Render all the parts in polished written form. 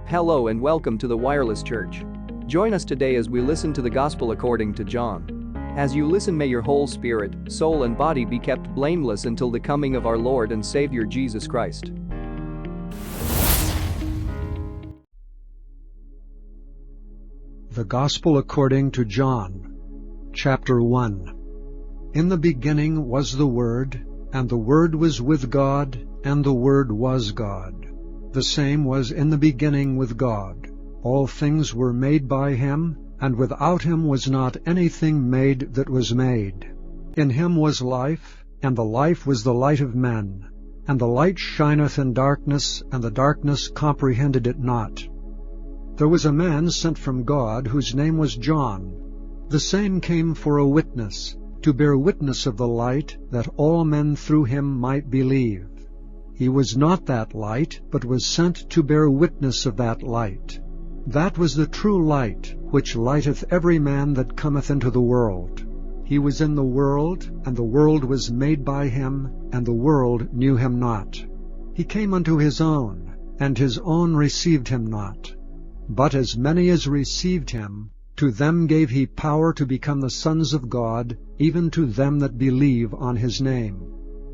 Hello and welcome to the Wireless Church. Join us today as we listen to the Gospel according to John. As you listen, may your whole spirit, soul and body be kept blameless until the coming of our Lord and Savior Jesus Christ. The Gospel according to John, Chapter 1. In the beginning was the Word, and the Word was with God, and the Word was God. The same was in the beginning with God. All things were made by him, and without him was not anything made that was made. In him was life, and the life was the light of men. And the light shineth in darkness, and the darkness comprehended it not. There was a man sent from God, whose name was John. The same came for a witness, to bear witness of the light, that all men through him might believe. He was not that light, but was sent to bear witness of that light. That was the true light, which lighteth every man that cometh into the world. He was in the world, and the world was made by him, and the world knew him not. He came unto his own, and his own received him not. But as many as received him, to them gave he power to become the sons of God, even to them that believe on his name,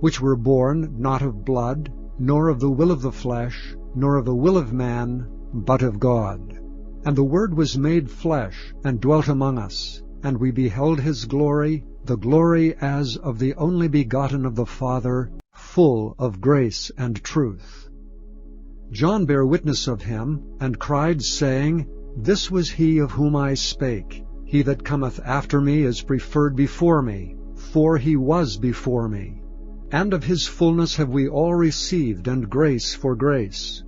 which were born not of blood, nor of the will of the flesh, nor of the will of man, but of God. And the Word was made flesh, and dwelt among us, and we beheld his glory, the glory as of the only begotten of the Father, full of grace and truth. John bare witness of him, and cried, saying, This was he of whom I spake. He that cometh after me is preferred before me, for he was before me. And of his fullness have we all received, and grace for grace.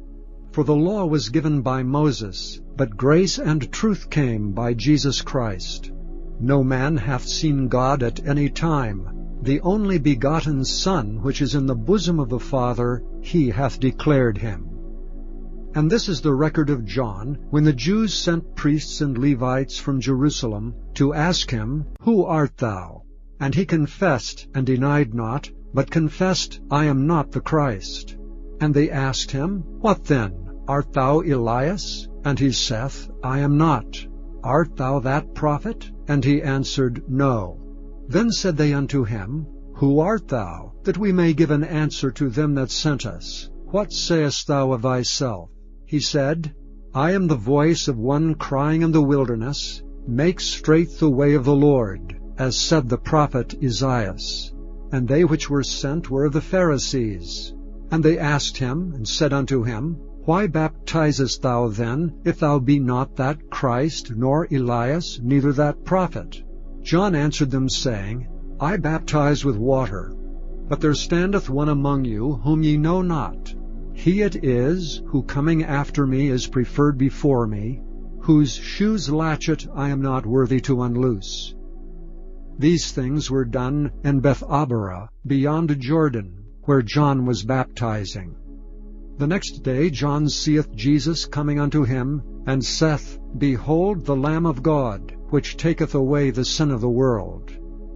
For the law was given by Moses, but grace and truth came by Jesus Christ. No man hath seen God at any time. The only begotten Son, which is in the bosom of the Father, he hath declared him. And this is the record of John, when the Jews sent priests and Levites from Jerusalem to ask him, Who art thou? And he confessed, and denied not, but confessed, I am not the Christ. And they asked him, What then? Art thou Elias? And he saith, I am not. Art thou that prophet? And he answered, No. Then said they unto him, Who art thou? That we may give an answer to them that sent us. What sayest thou of thyself? He said, I am the voice of one crying in the wilderness, Make straight the way of the Lord, as said the prophet Esaias. And they which were sent were of the Pharisees. And they asked him, and said unto him, Why baptizest thou then, if thou be not that Christ, nor Elias, neither that prophet? John answered them, saying, I baptize with water, but there standeth one among you, whom ye know not. He it is, who coming after me is preferred before me, whose shoes latchet I am not worthy to unloose. These things were done in Bethabara, beyond Jordan, where John was baptizing. The next day John seeth Jesus coming unto him, and saith, Behold the Lamb of God, which taketh away the sin of the world.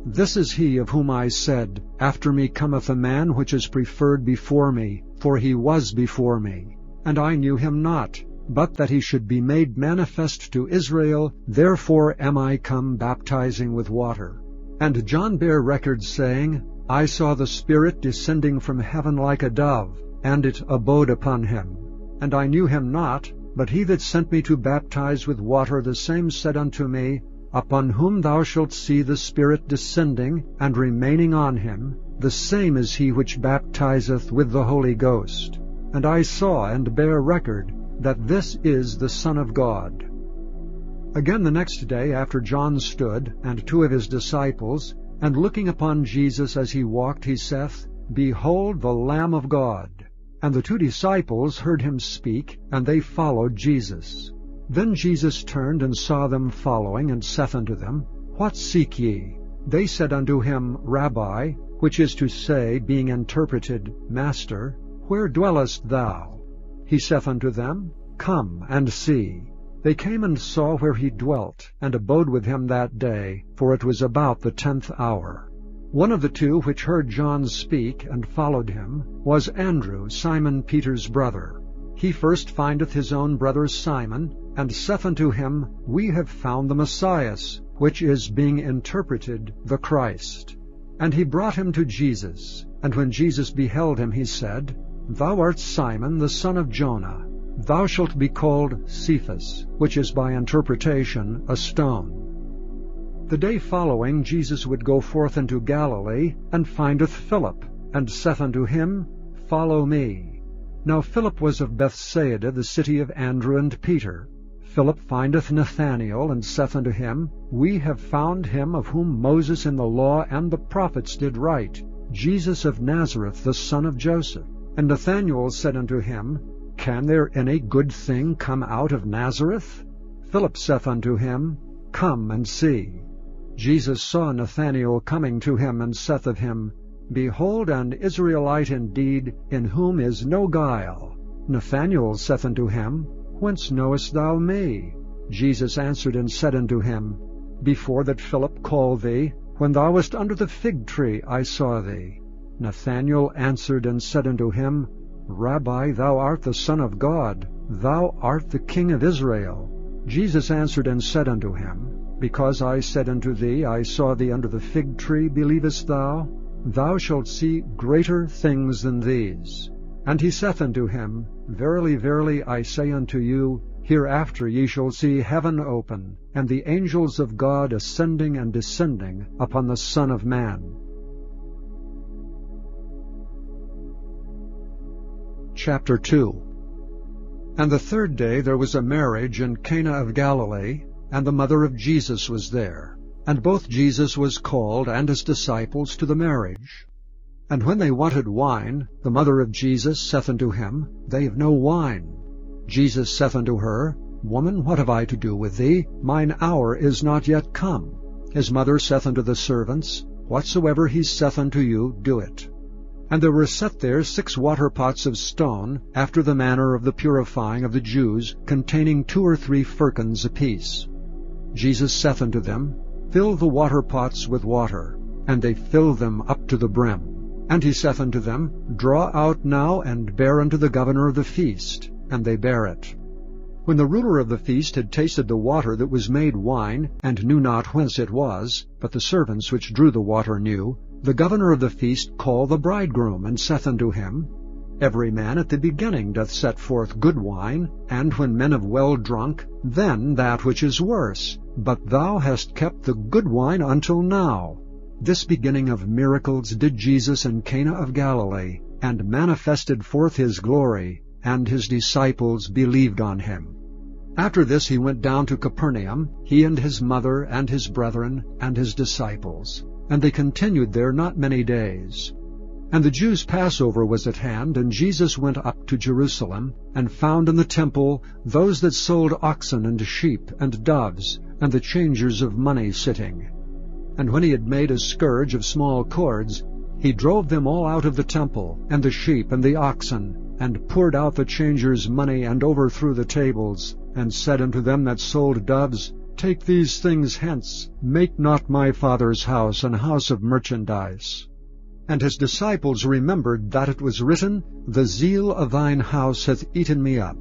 This is he of whom I said, After me cometh a man which is preferred before me, for he was before me. And I knew him not, but that he should be made manifest to Israel, therefore am I come baptizing with water. And John bare record, saying, I saw the Spirit descending from heaven like a dove, and it abode upon him. And I knew him not, but he that sent me to baptize with water, the same said unto me, Upon whom thou shalt see the Spirit descending, and remaining on him, the same is he which baptizeth with the Holy Ghost. And I saw and bare record, that this is the Son of God. Again the next day after John stood, and two of his disciples, and looking upon Jesus as he walked, he saith, Behold the Lamb of God. And the two disciples heard him speak, and they followed Jesus. Then Jesus turned and saw them following, and saith unto them, What seek ye? They said unto him, Rabbi, which is to say, being interpreted, Master, where dwellest thou? He saith unto them, Come and see. They came and saw where he dwelt, and abode with him that day, for it was about the 10th hour. One of the two which heard John speak, and followed him, was Andrew, Simon Peter's brother. he first findeth his own brother Simon, and saith unto him, We have found the Messiah, which is, being interpreted, the Christ. And he brought him to Jesus. And when Jesus beheld him, he said, Thou art Simon, the son of Jonah. Thou shalt be called Cephas, which is by interpretation a stone. The day following Jesus would go forth into Galilee, and findeth Philip, and saith unto him, Follow me. Now Philip was of Bethsaida, the city of Andrew and Peter. Philip findeth Nathanael, and saith unto him, We have found him of whom Moses in the law and the prophets did write, Jesus of Nazareth, the son of Joseph. And Nathanael said unto him, Can there any good thing come out of Nazareth? Philip saith unto him, Come and see. Jesus saw Nathanael coming to him, and saith of him, Behold an Israelite indeed, in whom is no guile. Nathanael saith unto him, Whence knowest thou me? Jesus answered and said unto him, Before that Philip called thee, when thou wast under the fig tree, I saw thee. Nathanael answered and said unto him, Rabbi, thou art the Son of God, thou art the King of Israel. Jesus answered and said unto him, Because I said unto thee, I saw thee under the fig tree, believest thou? Thou shalt see greater things than these. And he saith unto him, Verily, verily, I say unto you, hereafter ye shall see heaven open, and the angels of God ascending and descending upon the Son of Man. Chapter 2. And the third day there was a marriage in Cana of Galilee, and the mother of Jesus was there. And both Jesus was called and his disciples to the marriage. And when they wanted wine, the mother of Jesus saith unto him, They have no wine. Jesus saith unto her, Woman, what have I to do with thee? Mine hour is not yet come. His mother saith unto the servants, Whatsoever he saith unto you, do it. And there were set there 6 water pots of stone, after the manner of the purifying of the Jews, containing 2 or 3 firkins apiece. Jesus saith unto them, Fill the water pots with water. And they filled them up to the brim. And he saith unto them, Draw out now, and bear unto the governor of the feast. And they bare it. When the ruler of the feast had tasted the water that was made wine, and knew not whence it was, but the servants which drew the water knew, the governor of the feast called the bridegroom, and saith unto him, Every man at the beginning doth set forth good wine, and when men have well drunk, then that which is worse. But thou hast kept the good wine until now. This beginning of miracles did Jesus in Cana of Galilee, and manifested forth his glory, and his disciples believed on him. After this he went down to Capernaum, he and his mother, and his brethren, and his disciples. And they continued there not many days. And the Jews' Passover was at hand, and Jesus went up to Jerusalem, and found in the temple those that sold oxen and sheep and doves, and the changers of money sitting. And when he had made a scourge of small cords, he drove them all out of the temple, and the sheep and the oxen, and poured out the changers' money, and overthrew the tables, and said unto them that sold doves, Take these things hence, make not my Father's house an house of merchandise. And his disciples remembered that it was written, The zeal of thine house hath eaten me up.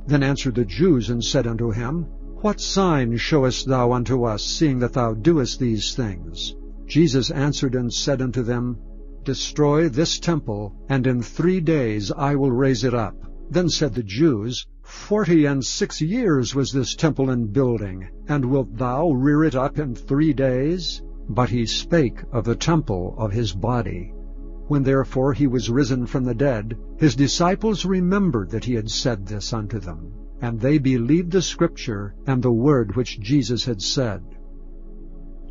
Then answered the Jews, and said unto him, What sign showest thou unto us, seeing that thou doest these things? Jesus answered and said unto them, Destroy this temple, and in 3 days I will raise it up. Then said the Jews, 46 years was this temple in building, and wilt thou rear it up in 3 days? But he spake of the temple of his body. When therefore he was risen from the dead, his disciples remembered that he had said this unto them. And they believed the Scripture and the word which Jesus had said.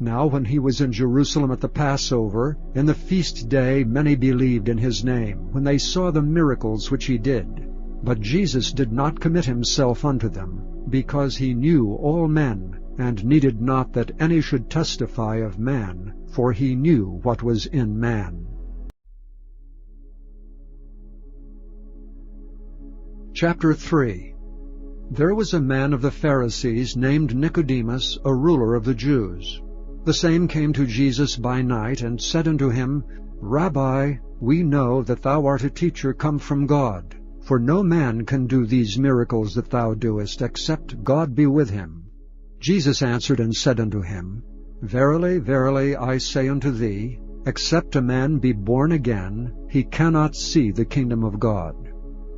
Now when he was in Jerusalem at the Passover, in the feast day many believed in his name, when they saw the miracles which he did. But Jesus did not commit himself unto them, because he knew all men, and needed not that any should testify of man, for he knew what was in man. Chapter 3. There was a man of the Pharisees named Nicodemus, a ruler of the Jews. The same came to Jesus by night, and said unto him, Rabbi, we know that thou art a teacher come from God, For no man can do these miracles that thou doest, except God be with him. Jesus answered and said unto him, Verily, verily, I say unto thee, except a man be born again, he cannot see the kingdom of God.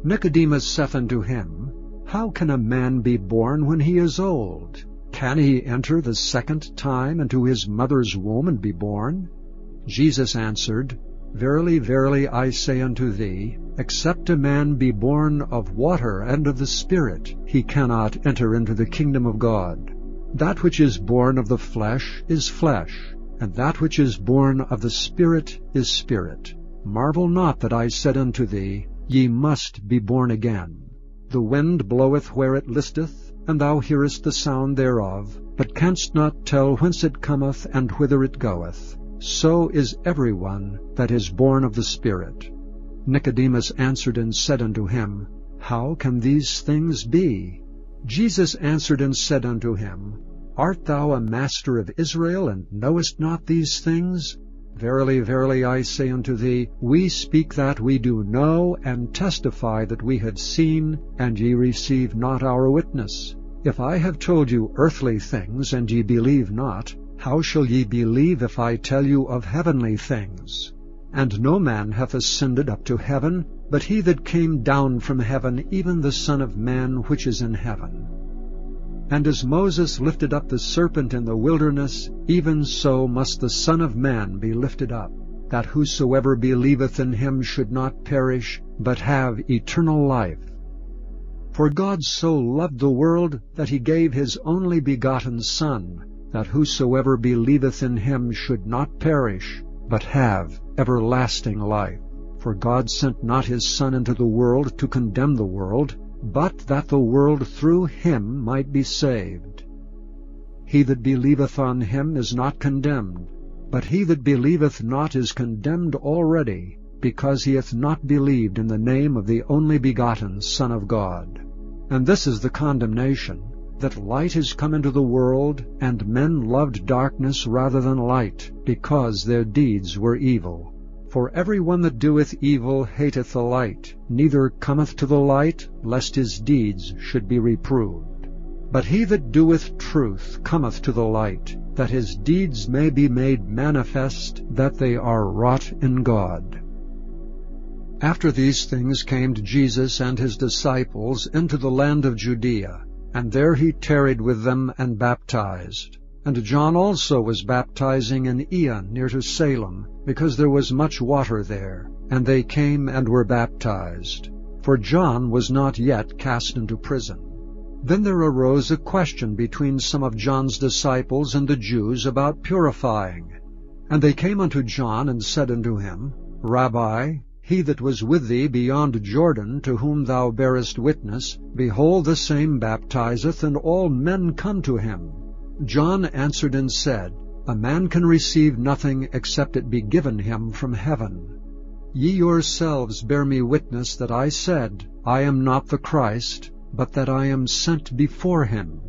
Nicodemus saith unto him, How can a man be born when he is old? Can he enter the second time into his mother's womb and be born? Jesus answered, Verily, verily, I say unto thee, except a man be born of water and of the Spirit, he cannot enter into the kingdom of God. That which is born of the flesh is flesh, and that which is born of the Spirit is spirit. Marvel not that I said unto thee, Ye must be born again. The wind bloweth where it listeth, and thou hearest the sound thereof, but canst not tell whence it cometh and whither it goeth. So is every one that is born of the Spirit. Nicodemus answered and said unto him, How can these things be? Jesus answered and said unto him, Art thou a master of Israel, and knowest not these things? Verily, verily, I say unto thee, we speak that we do know, and testify that we have seen, and ye receive not our witness. If I have told you earthly things, and ye believe not, how shall ye believe if I tell you of heavenly things? And no man hath ascended up to heaven, but he that came down from heaven, even the Son of Man which is in heaven. And as Moses lifted up the serpent in the wilderness, even so must the Son of Man be lifted up, that whosoever believeth in him should not perish, but have eternal life. For God so loved the world, that he gave his only begotten Son, that whosoever believeth in him should not perish, but have everlasting life. For God sent not his Son into the world to condemn the world, but that the world through him might be saved. He that believeth on him is not condemned, but he that believeth not is condemned already, because he hath not believed in the name of the only begotten Son of God. And this is the condemnation, that light is come into the world, and men loved darkness rather than light, because their deeds were evil. For every one that doeth evil hateth the light, neither cometh to the light, lest his deeds should be reproved. But he that doeth truth cometh to the light, that his deeds may be made manifest, that they are wrought in God. After these things came Jesus and his disciples into the land of Judea, and there he tarried with them and baptized. And John also was baptizing in Aenon near to Salem, because there was much water there, and they came and were baptized. For John was not yet cast into prison. Then there arose a question between some of John's disciples and the Jews about purifying. And they came unto John and said unto him, Rabbi, he that was with thee beyond Jordan, to whom thou bearest witness, behold, the same baptizeth, and all men come to him. John answered and said, A man can receive nothing except it be given him from heaven. Ye yourselves bear me witness that I said, I am not the Christ, but that I am sent before him.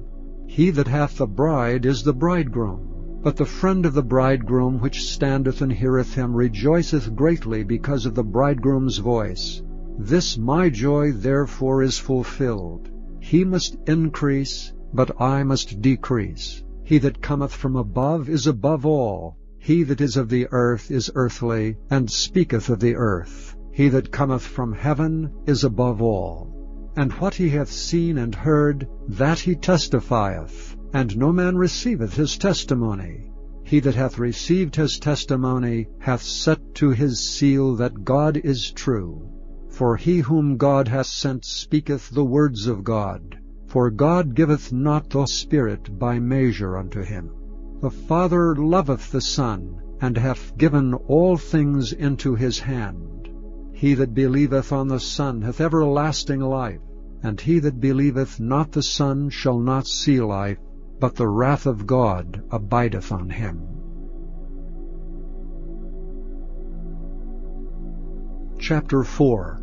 He that hath the bride is the bridegroom, but the friend of the bridegroom which standeth and heareth him rejoiceth greatly because of the bridegroom's voice. This my joy therefore is fulfilled. He must increase, but I must decrease. He that cometh from above is above all. He that is of the earth is earthly, and speaketh of the earth. He that cometh from heaven is above all. And what he hath seen and heard, that he testifieth, and no man receiveth his testimony. He that hath received his testimony hath set to his seal that God is true. For he whom God hath sent speaketh the words of God. For God giveth not the Spirit by measure unto him. The Father loveth the Son, and hath given all things into his hand. He that believeth on the Son hath everlasting life, and he that believeth not the Son shall not see life, but the wrath of God abideth on him. Chapter 4.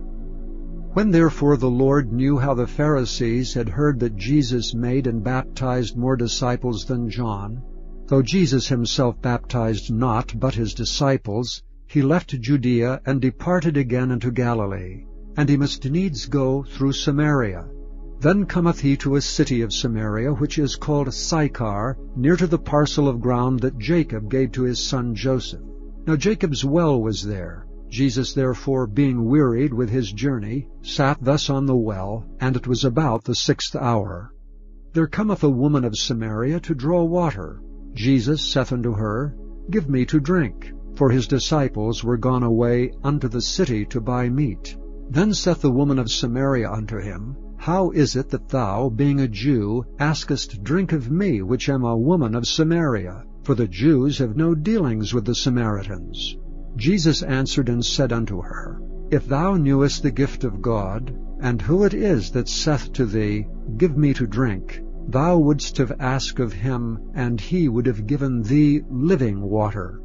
When therefore the Lord knew how the Pharisees had heard that Jesus made and baptized more disciples than John, though Jesus himself baptized not, but his disciples, he left Judea and departed again into Galilee. and he must needs go through Samaria. Then cometh he to a city of Samaria, which is called Sychar, near to the parcel of ground that Jacob gave to his son Joseph. Now Jacob's well was there. Jesus therefore, being wearied with his journey, sat thus on the well, and it was about the 6th hour. There cometh a woman of Samaria to draw water. Jesus saith unto her, Give me to drink. For his disciples were gone away unto the city to buy meat. Then saith the woman of Samaria unto him, How is it that thou, being a Jew, askest drink of me, which am a woman of Samaria? For the Jews have no dealings with the Samaritans. Jesus answered and said unto her, If thou knewest the gift of God, and who it is that saith to thee, Give me to drink, thou wouldst have asked of him, and he would have given thee living water.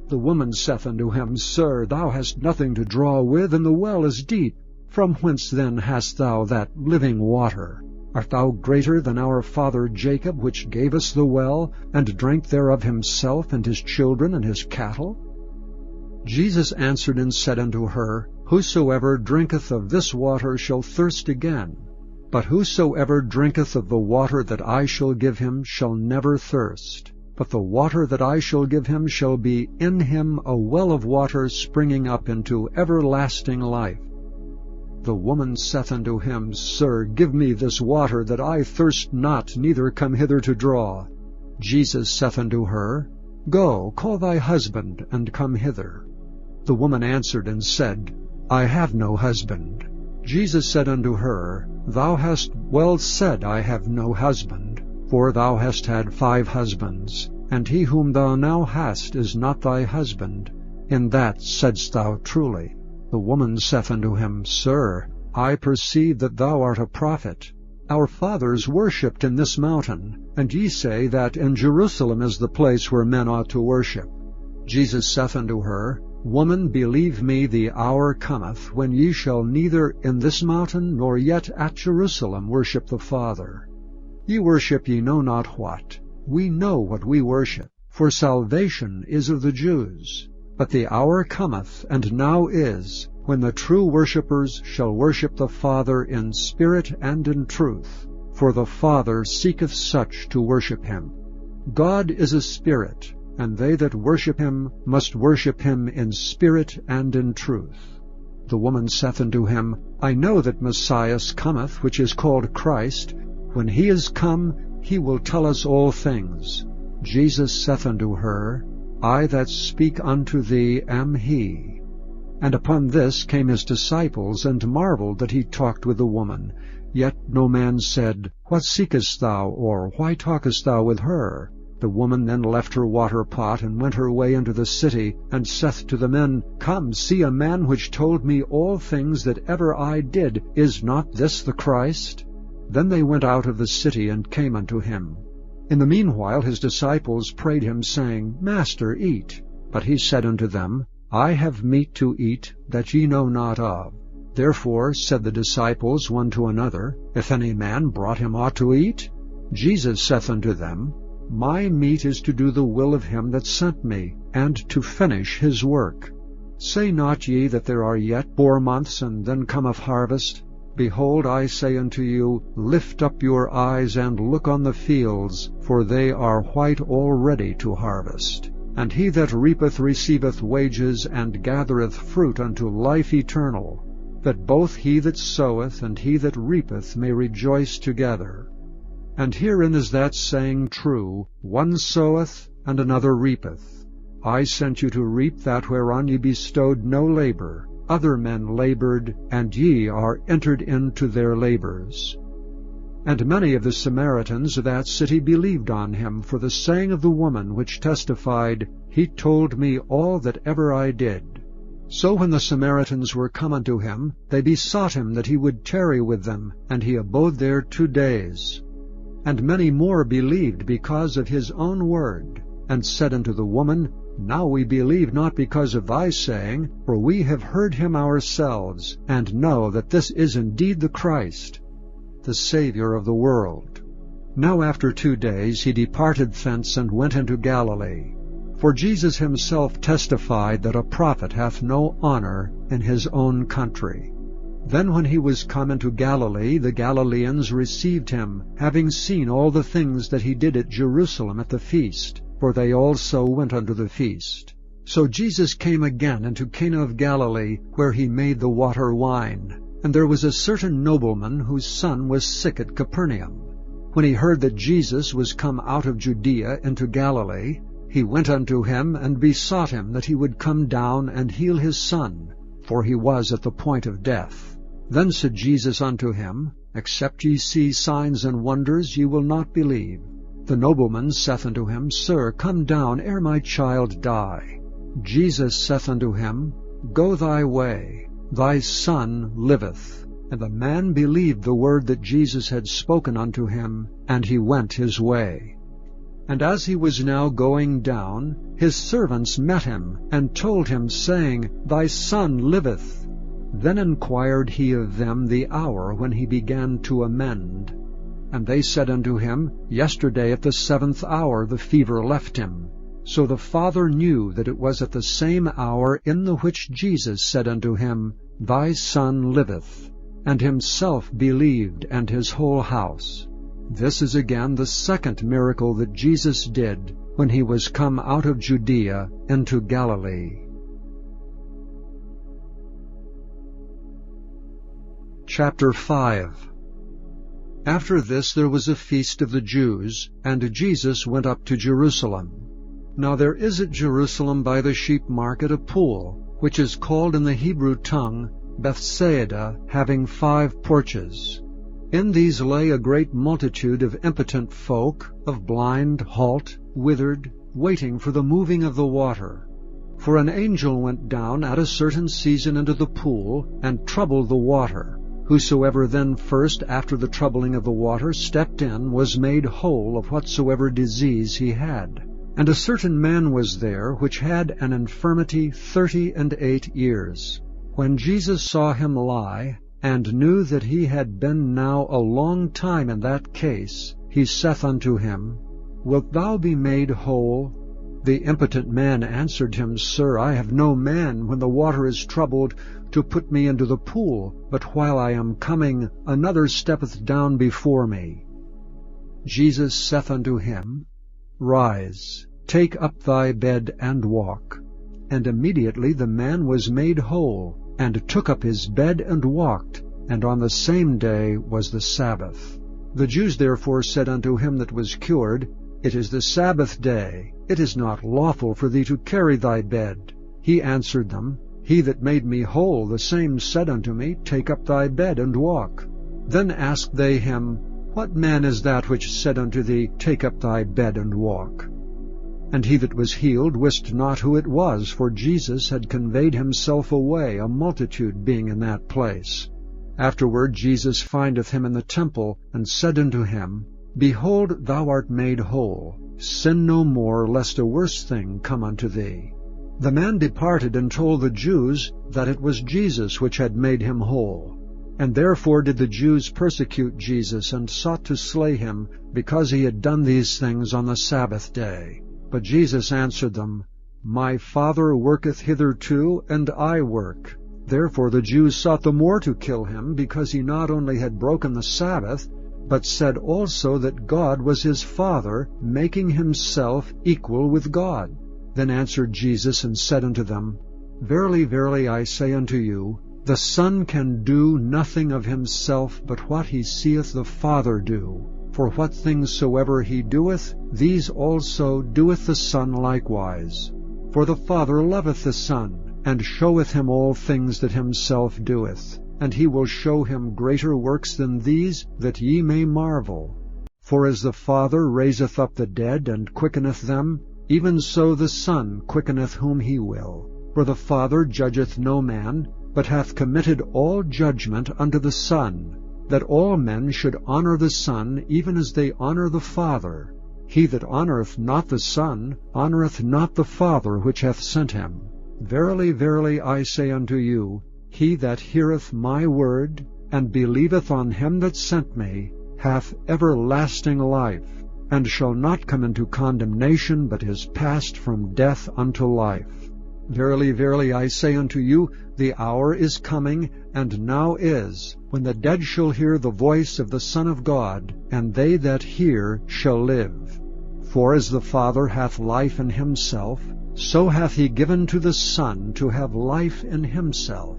The woman saith unto him, Sir, thou hast nothing to draw with, and the well is deep. From whence then hast thou that living water? Art thou greater than our father Jacob, which gave us the well, and drank thereof himself, and his children, and his cattle? Jesus answered and said unto her, Whosoever drinketh of this water shall thirst again. But whosoever drinketh of the water that I shall give him shall never thirst. But the water that I shall give him shall be in him a well of water springing up into everlasting life. The woman saith unto him, Sir, give me this water, that I thirst not, neither come hither to draw. Jesus saith unto her, Go, call thy husband, and come hither. The woman answered and said, I have no husband. Jesus said unto her, Thou hast well said, I have no husband. For thou hast had 5 husbands, and he whom thou now hast is not thy husband. In that saidst thou truly. The woman saith unto him, Sir, I perceive that thou art a prophet. Our fathers worshipped in this mountain, and ye say that in Jerusalem is the place where men ought to worship. Jesus saith unto her, Woman, believe me, the hour cometh, when ye shall neither in this mountain nor yet at Jerusalem worship the Father. Ye worship ye know not what. We know what we worship, for salvation is of the Jews. But the hour cometh, and now is, when the true worshippers shall worship the Father in spirit and in truth, for the Father seeketh such to worship him. God is a spirit, and they that worship him must worship him in spirit and in truth. The woman saith unto him, I know that Messiah cometh, which is called Christ. When he is come, he will tell us all things. Jesus saith unto her, I that speak unto thee am he. And upon this came his disciples, and marveled that he talked with the woman. Yet no man said, What seekest thou? Or why talkest thou with her? The woman then left her water pot, and went her way into the city, and saith to the men, Come, see a man which told me all things that ever I did. Is not this the Christ? Then they went out of the city, and came unto him. In the meanwhile his disciples prayed him, saying, Master, eat. But he said unto them, I have meat to eat, that ye know not of. Therefore said the disciples one to another, If any man brought him aught to eat? Jesus saith unto them, My meat is to do the will of him that sent me, and to finish his work. Say not ye that there are yet 4 months, and then cometh harvest? Behold, I say unto you, Lift up your eyes, and look on the fields, for they are white already to harvest. And he that reapeth receiveth wages, and gathereth fruit unto life eternal, that both he that soweth and he that reapeth may rejoice together. And herein is that saying true, One soweth, and another reapeth. I sent you to reap that whereon ye bestowed no labor. Other men labored, and ye are entered into their labors. And many of the Samaritans of that city believed on him for the saying of the woman, which testified, He told me all that ever I did. So when the Samaritans were come unto him, they besought him that he would tarry with them, and he abode there 2 days. And many more believed because of his own word, and said unto the woman, Now we believe not because of thy saying, for we have heard him ourselves, and know that this is indeed the Christ, the Saviour of the world. Now after 2 days he departed thence, and went into Galilee. For Jesus himself testified that a prophet hath no honor in his own country. Then when he was come into Galilee, the Galileans received him, having seen all the things that he did at Jerusalem at the feast, for they also went unto the feast. So Jesus came again into Cana of Galilee, where he made the water wine. And there was a certain nobleman whose son was sick at Capernaum. When he heard that Jesus was come out of Judea into Galilee, he went unto him, and besought him that he would come down and heal his son, for he was at the point of death. Then said Jesus unto him, Except ye see signs and wonders, ye will not believe. The nobleman saith unto him, Sir, come down ere my child die. Jesus saith unto him, Go thy way, thy son liveth. And the man believed the word that Jesus had spoken unto him, and he went his way. And as he was now going down, his servants met him, and told him, saying, Thy son liveth. Then inquired he of them the hour when he began to amend. And they said unto him, Yesterday at the 7th hour the fever left him. So the father knew that it was at the same hour in the which Jesus said unto him, Thy son liveth. And himself believed, and his whole house. This is again the second miracle that Jesus did when he was come out of Judea into Galilee. Chapter 5. After this there was a feast of the Jews, and Jesus went up to Jerusalem. Now there is at Jerusalem by the sheep market a pool, which is called in the Hebrew tongue Bethsaida, having 5 porches. In these lay a great multitude of impotent folk, of blind, halt, withered, waiting for the moving of the water. For an angel went down at a certain season into the pool, and troubled the water. Whosoever then first, after the troubling of the water, stepped in, was made whole of whatsoever disease he had. And a certain man was there, which had an infirmity 38 years. When Jesus saw him lie, and knew that he had been now a long time in that case, he saith unto him, Wilt thou be made whole? The impotent man answered him, Sir, I have no man, when the water is troubled, to put me into the pool, but while I am coming, another steppeth down before me. Jesus saith unto him, Rise, take up thy bed, and walk. And immediately the man was made whole, and took up his bed and walked, and on the same day was the Sabbath. The Jews therefore said unto him that was cured, It is the Sabbath day, it is not lawful for thee to carry thy bed. He answered them, He that made me whole, the same said unto me, Take up thy bed and walk. Then asked they him, What man is that which said unto thee, Take up thy bed and walk? And he that was healed wist not who it was, for Jesus had conveyed himself away, a multitude being in that place. Afterward Jesus findeth him in the temple, and said unto him, Behold, thou art made whole. Sin no more, lest a worse thing come unto thee. The man departed and told the Jews that it was Jesus which had made him whole. And therefore did the Jews persecute Jesus, and sought to slay him, because he had done these things on the Sabbath day. But Jesus answered them, My Father worketh hitherto, and I work. Therefore the Jews sought the more to kill him, because he not only had broken the Sabbath, but said also that God was his Father, making himself equal with God. Then answered Jesus and said unto them, Verily, verily, I say unto you, the Son can do nothing of himself but what he seeth the Father do. For what things soever he doeth, these also doeth the Son likewise. For the Father loveth the Son, and showeth him all things that himself doeth. And he will show him greater works than these, that ye may marvel. For as the Father raiseth up the dead, and quickeneth them, even so the Son quickeneth whom he will. For the Father judgeth no man, but hath committed all judgment unto the Son, that all men should honor the Son, even as they honor the Father. He that honoureth not the Son honoureth not the Father which hath sent him. Verily, verily, I say unto you, he that heareth my word, and believeth on him that sent me, hath everlasting life, and shall not come into condemnation, but is passed from death unto life. Verily, verily, I say unto you, the hour is coming, and now is, when the dead shall hear the voice of the Son of God, and they that hear shall live. For as the Father hath life in himself, so hath he given to the Son to have life in himself,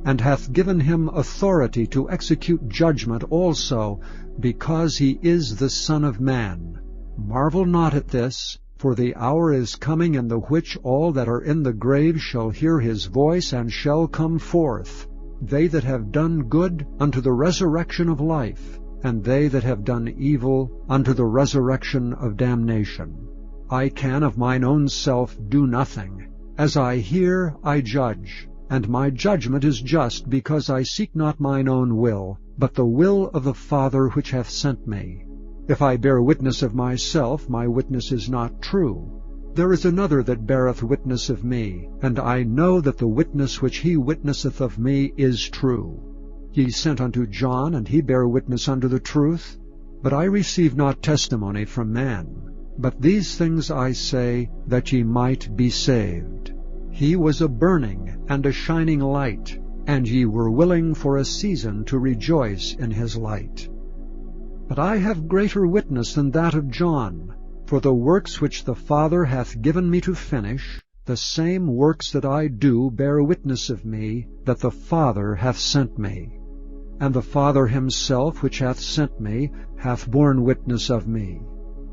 and hath given him authority to execute judgment also, because he is the Son of Man. Marvel not at this, for the hour is coming in the which all that are in the grave shall hear his voice, and shall come forth, they that have done good unto the resurrection of life, and they that have done evil unto the resurrection of damnation. I can of mine own self do nothing. As I hear, I judge, and my judgment is just, because I seek not mine own will, but the will of the Father which hath sent me. If I bear witness of myself, my witness is not true. There is another that beareth witness of me, and I know that the witness which he witnesseth of me is true. Ye sent unto John, and he bare witness unto the truth. But I receive not testimony from man. But these things I say, that ye might be saved. He was a burning and a shining light, and ye were willing for a season to rejoice in his light. But I have greater witness than that of John, for the works which the Father hath given me to finish, the same works that I do bear witness of me, that the Father hath sent me. And the Father himself which hath sent me hath borne witness of me.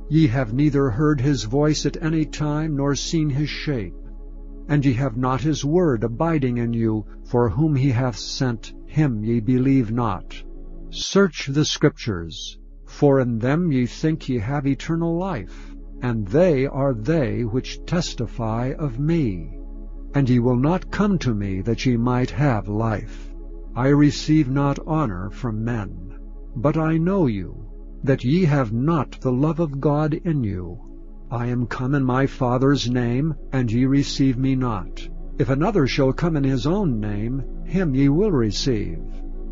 Ye have neither heard his voice at any time, nor seen his shape. And ye have not his word abiding in you, for whom he hath sent, him ye believe not. Search the Scriptures, for in them ye think ye have eternal life, and they are they which testify of me. And ye will not come to me that ye might have life. I receive not honor from men. But I know you, that ye have not the love of God in you. I am come in my Father's name, and ye receive me not. If another shall come in his own name, him ye will receive.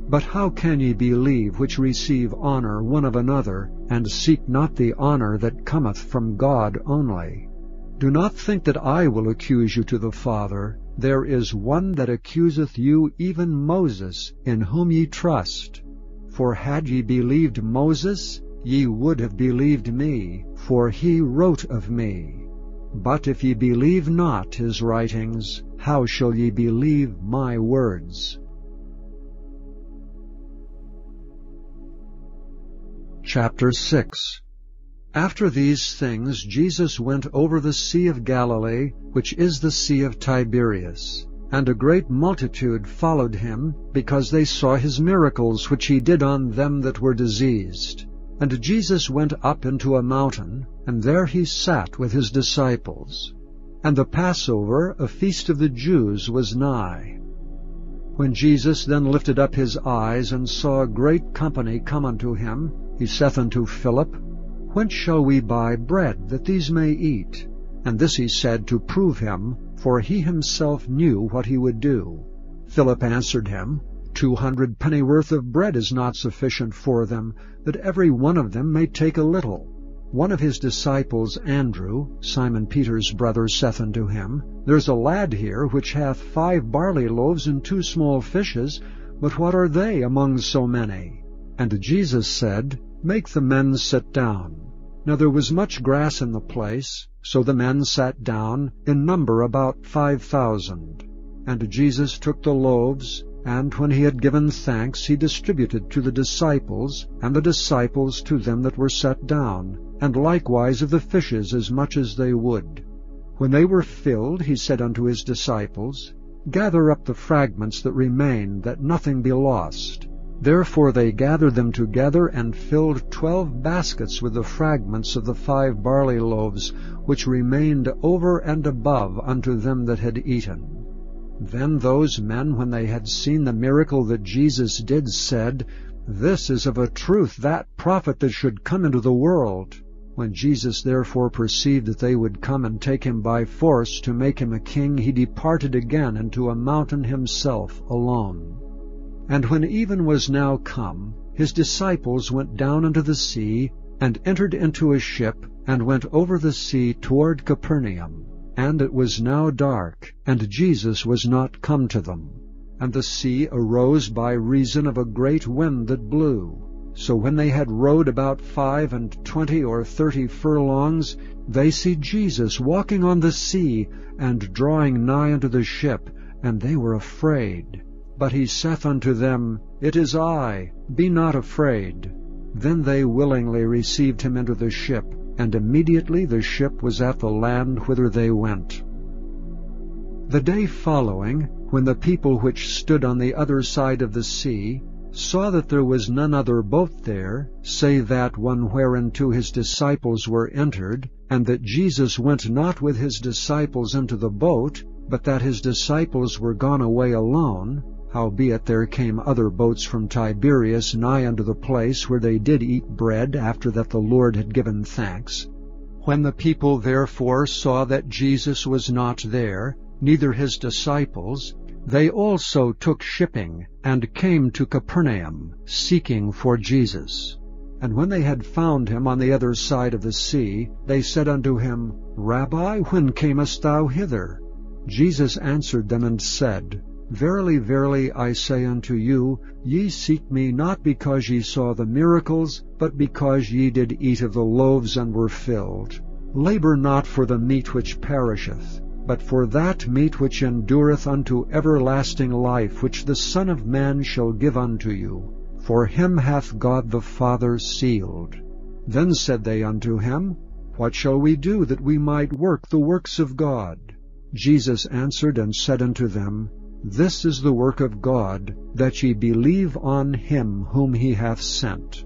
But how can ye believe which receive honor one of another, and seek not the honor that cometh from God only? Do not think that I will accuse you to the Father. There is one that accuseth you, even Moses, in whom ye trust. For had ye believed Moses, ye would have believed me, for he wrote of me. But if ye believe not his writings, how shall ye believe my words? Chapter 6. After these things Jesus went over the Sea of Galilee, which is the Sea of Tiberias. And a great multitude followed him, because they saw his miracles which he did on them that were diseased. And Jesus went up into a mountain, and there he sat with his disciples. And the Passover, a feast of the Jews, was nigh. When Jesus then lifted up his eyes, and saw a great company come unto him, he saith unto Philip, Whence shall we buy bread, that these may eat? And this he said to prove him, for he himself knew what he would do. Philip answered him, 200 pennyworth of bread is not sufficient for them, that every one of them may take a little. One of his disciples, Andrew, Simon Peter's brother, saith unto him, There's a lad here which hath 5 barley loaves and 2 small fishes, but what are they among so many? And Jesus said, Make the men sit down. Now there was much grass in the place, so the men sat down, in number about 5,000. And Jesus took the loaves, and when he had given thanks, he distributed to the disciples, and the disciples to them that were set down, and likewise of the fishes as much as they would. When they were filled, he said unto his disciples, Gather up the fragments that remain, that nothing be lost. Therefore they gathered them together, and filled 12 baskets with the fragments of the 5 barley loaves, which remained over and above unto them that had eaten. Then those men, when they had seen the miracle that Jesus did, said, This is of a truth that prophet that should come into the world. When Jesus therefore perceived that they would come and take him by force to make him a king, he departed again into a mountain himself alone. And when even was now come, his disciples went down into the sea, and entered into a ship, and went over the sea toward Capernaum. And it was now dark, and Jesus was not come to them. And the sea arose by reason of a great wind that blew. So when they had rowed about 25 or 30 furlongs, they see Jesus walking on the sea, and drawing nigh unto the ship, and they were afraid. But he saith unto them, It is I, be not afraid. Then they willingly received him into the ship, and immediately the ship was at the land whither they went. The day following, when the people which stood on the other side of the sea saw that there was none other boat there, save that one whereinto his disciples were entered, and that Jesus went not with his disciples into the boat, but that his disciples were gone away alone, howbeit there came other boats from Tiberias nigh unto the place where they did eat bread after that the Lord had given thanks. When the people therefore saw that Jesus was not there, neither his disciples, they also took shipping, and came to Capernaum, seeking for Jesus. And when they had found him on the other side of the sea, they said unto him, Rabbi, when camest thou hither? Jesus answered them and said, Verily, verily, I say unto you, ye seek me not because ye saw the miracles, but because ye did eat of the loaves and were filled. Labor not for the meat which perisheth, but for that meat which endureth unto everlasting life, which the Son of Man shall give unto you. For him hath God the Father sealed. Then said they unto him, What shall we do that we might work the works of God? Jesus answered and said unto them, This is the work of God, that ye believe on him whom he hath sent.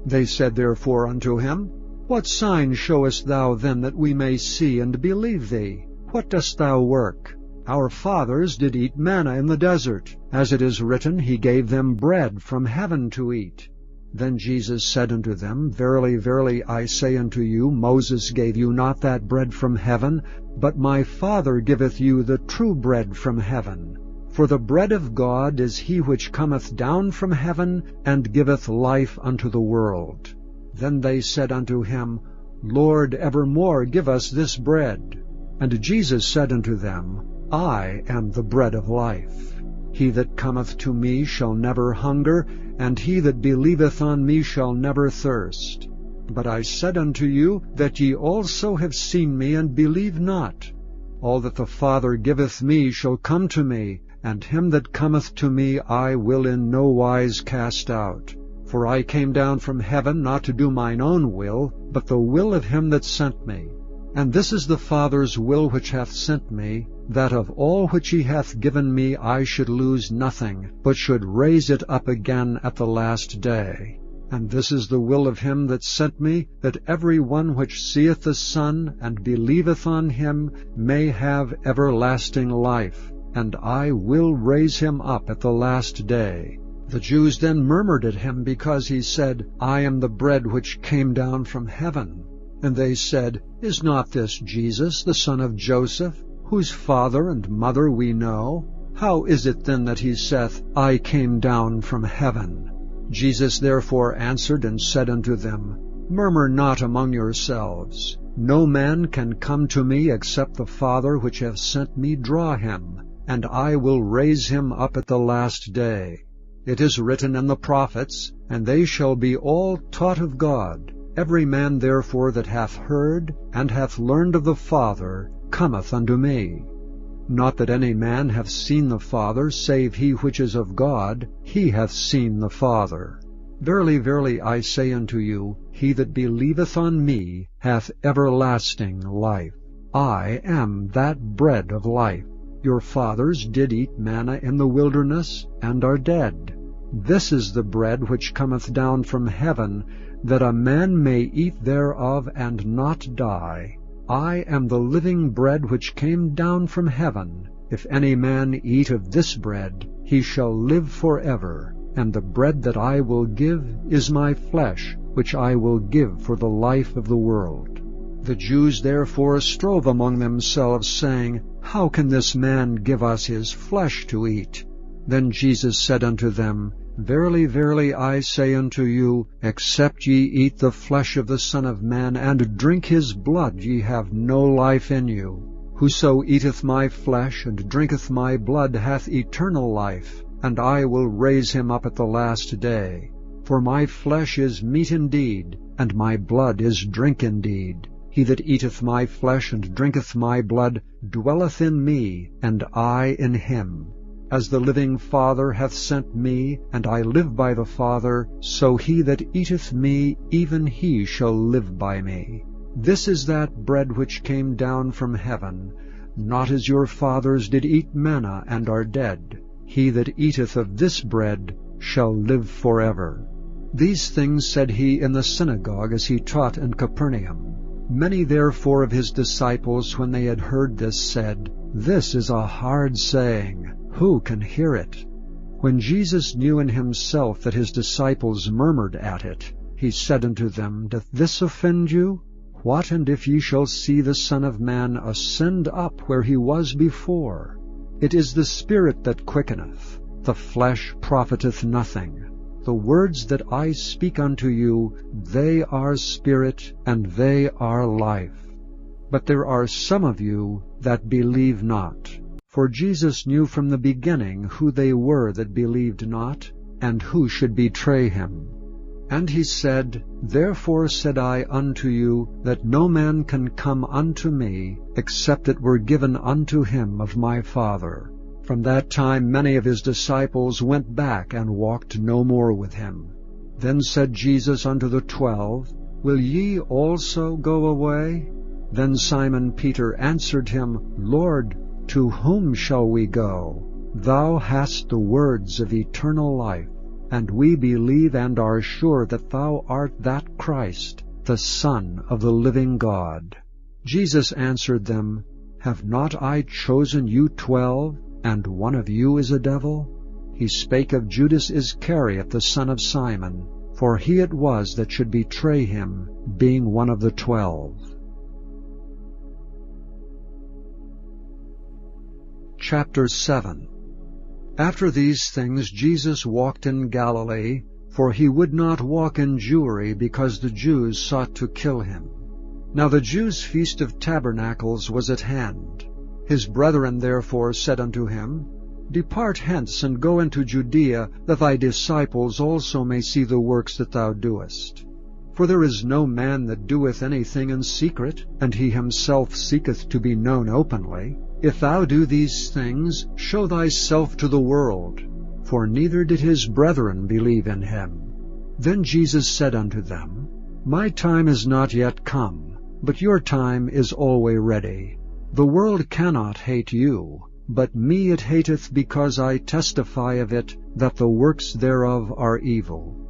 They said therefore unto him, What sign showest thou then that we may see and believe thee? What dost thou work? Our fathers did eat manna in the desert. As it is written, He gave them bread from heaven to eat. Then Jesus said unto them, Verily, verily, I say unto you, Moses gave you not that bread from heaven, but my Father giveth you the true bread from heaven. For the bread of God is he which cometh down from heaven, and giveth life unto the world. Then they said unto him, Lord, evermore give us this bread. And Jesus said unto them, I am the bread of life. He that cometh to me shall never hunger, and he that believeth on me shall never thirst. But I said unto you, that ye also have seen me, and believe not. All that the Father giveth me shall come to me, and him that cometh to me I will in no wise cast out. For I came down from heaven not to do mine own will, but the will of him that sent me. And this is the Father's will which hath sent me, that of all which he hath given me I should lose nothing, but should raise it up again at the last day. And this is the will of him that sent me, that every one which seeth the Son, and believeth on him, may have everlasting life, and I will raise him up at the last day. The Jews then murmured at him, because he said, I am the bread which came down from heaven. And they said, Is not this Jesus, the son of Joseph, whose father and mother we know? How is it then that he saith, I came down from heaven? Jesus therefore answered and said unto them, Murmur not among yourselves. No man can come to me except the Father which hath sent me draw him, and I will raise him up at the last day. It is written in the prophets, And they shall be all taught of God. Every man therefore that hath heard and hath learned of the Father cometh unto me. Not that any man hath seen the Father, save he which is of God, he hath seen the Father. Verily, verily, I say unto you, he that believeth on me hath everlasting life. I am that bread of life. Your fathers did eat manna in the wilderness, and are dead. This is the bread which cometh down from heaven, that a man may eat thereof and not die. I am the living bread which came down from heaven. If any man eat of this bread, he shall live forever. And the bread that I will give is my flesh, which I will give for the life of the world. The Jews therefore strove among themselves, saying, How can this man give us his flesh to eat? Then Jesus said unto them, Verily, verily, I say unto you, except ye eat the flesh of the Son of Man, and drink his blood, ye have no life in you. Whoso eateth my flesh and drinketh my blood hath eternal life, and I will raise him up at the last day. For my flesh is meat indeed, and my blood is drink indeed. He that eateth my flesh and drinketh my blood dwelleth in me, and I in him. As the living Father hath sent me, and I live by the Father, so he that eateth me, even he shall live by me. This is that bread which came down from heaven, not as your fathers did eat manna and are dead. He that eateth of this bread shall live forever. These things said he in the synagogue as he taught in Capernaum. Many therefore of his disciples, when they had heard this, said, This is a hard saying. Who can hear it? When Jesus knew in himself that his disciples murmured at it, he said unto them, Doth this offend you? What and if ye shall see the Son of Man ascend up where he was before? It is the Spirit that quickeneth, the flesh profiteth nothing. The words that I speak unto you, they are spirit, and they are life. But there are some of you that believe not. For Jesus knew from the beginning who they were that believed not, and who should betray him. And he said, Therefore said I unto you, that no man can come unto me, except it were given unto him of my Father. From that time many of his disciples went back and walked no more with him. Then said Jesus unto the 12, Will ye also go away? Then Simon Peter answered him, Lord, to whom shall we go? Thou hast the words of eternal life, and we believe and are sure that thou art that Christ, the Son of the living God. Jesus answered them, Have not I chosen you 12, and one of you is a devil? He spake of Judas Iscariot, the son of Simon, for he it was that should betray him, being one of the 12. Chapter 7. After these things Jesus walked in Galilee, for he would not walk in Jewry, because the Jews sought to kill him. Now the Jews' feast of tabernacles was at hand. His brethren therefore said unto him, Depart hence, and go into Judea, that thy disciples also may see the works that thou doest. For there is no man that doeth anything in secret, and he himself seeketh to be known openly. If thou do these things, show thyself to the world. For neither did his brethren believe in him. Then Jesus said unto them, My time is not yet come, but your time is always ready. The world cannot hate you, but me it hateth, because I testify of it, that the works thereof are evil.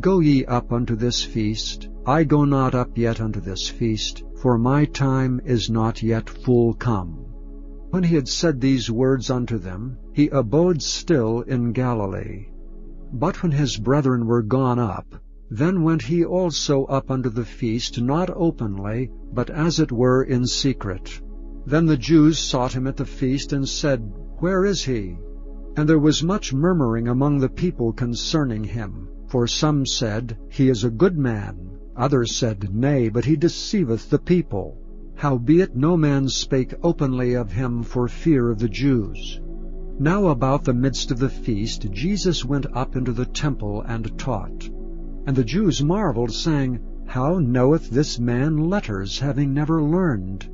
Go ye up unto this feast. I go not up yet unto this feast, for my time is not yet full come. When he had said these words unto them, he abode still in Galilee. But when his brethren were gone up, then went he also up unto the feast, not openly, but as it were in secret. Then the Jews sought him at the feast, and said, Where is he? And there was much murmuring among the people concerning him. For some said, He is a good man. Others said, Nay, but he deceiveth the people. Howbeit no man spake openly of him for fear of the Jews. Now about the midst of the feast Jesus went up into the temple and taught. And the Jews marveled, saying, How knoweth this man letters, having never learned?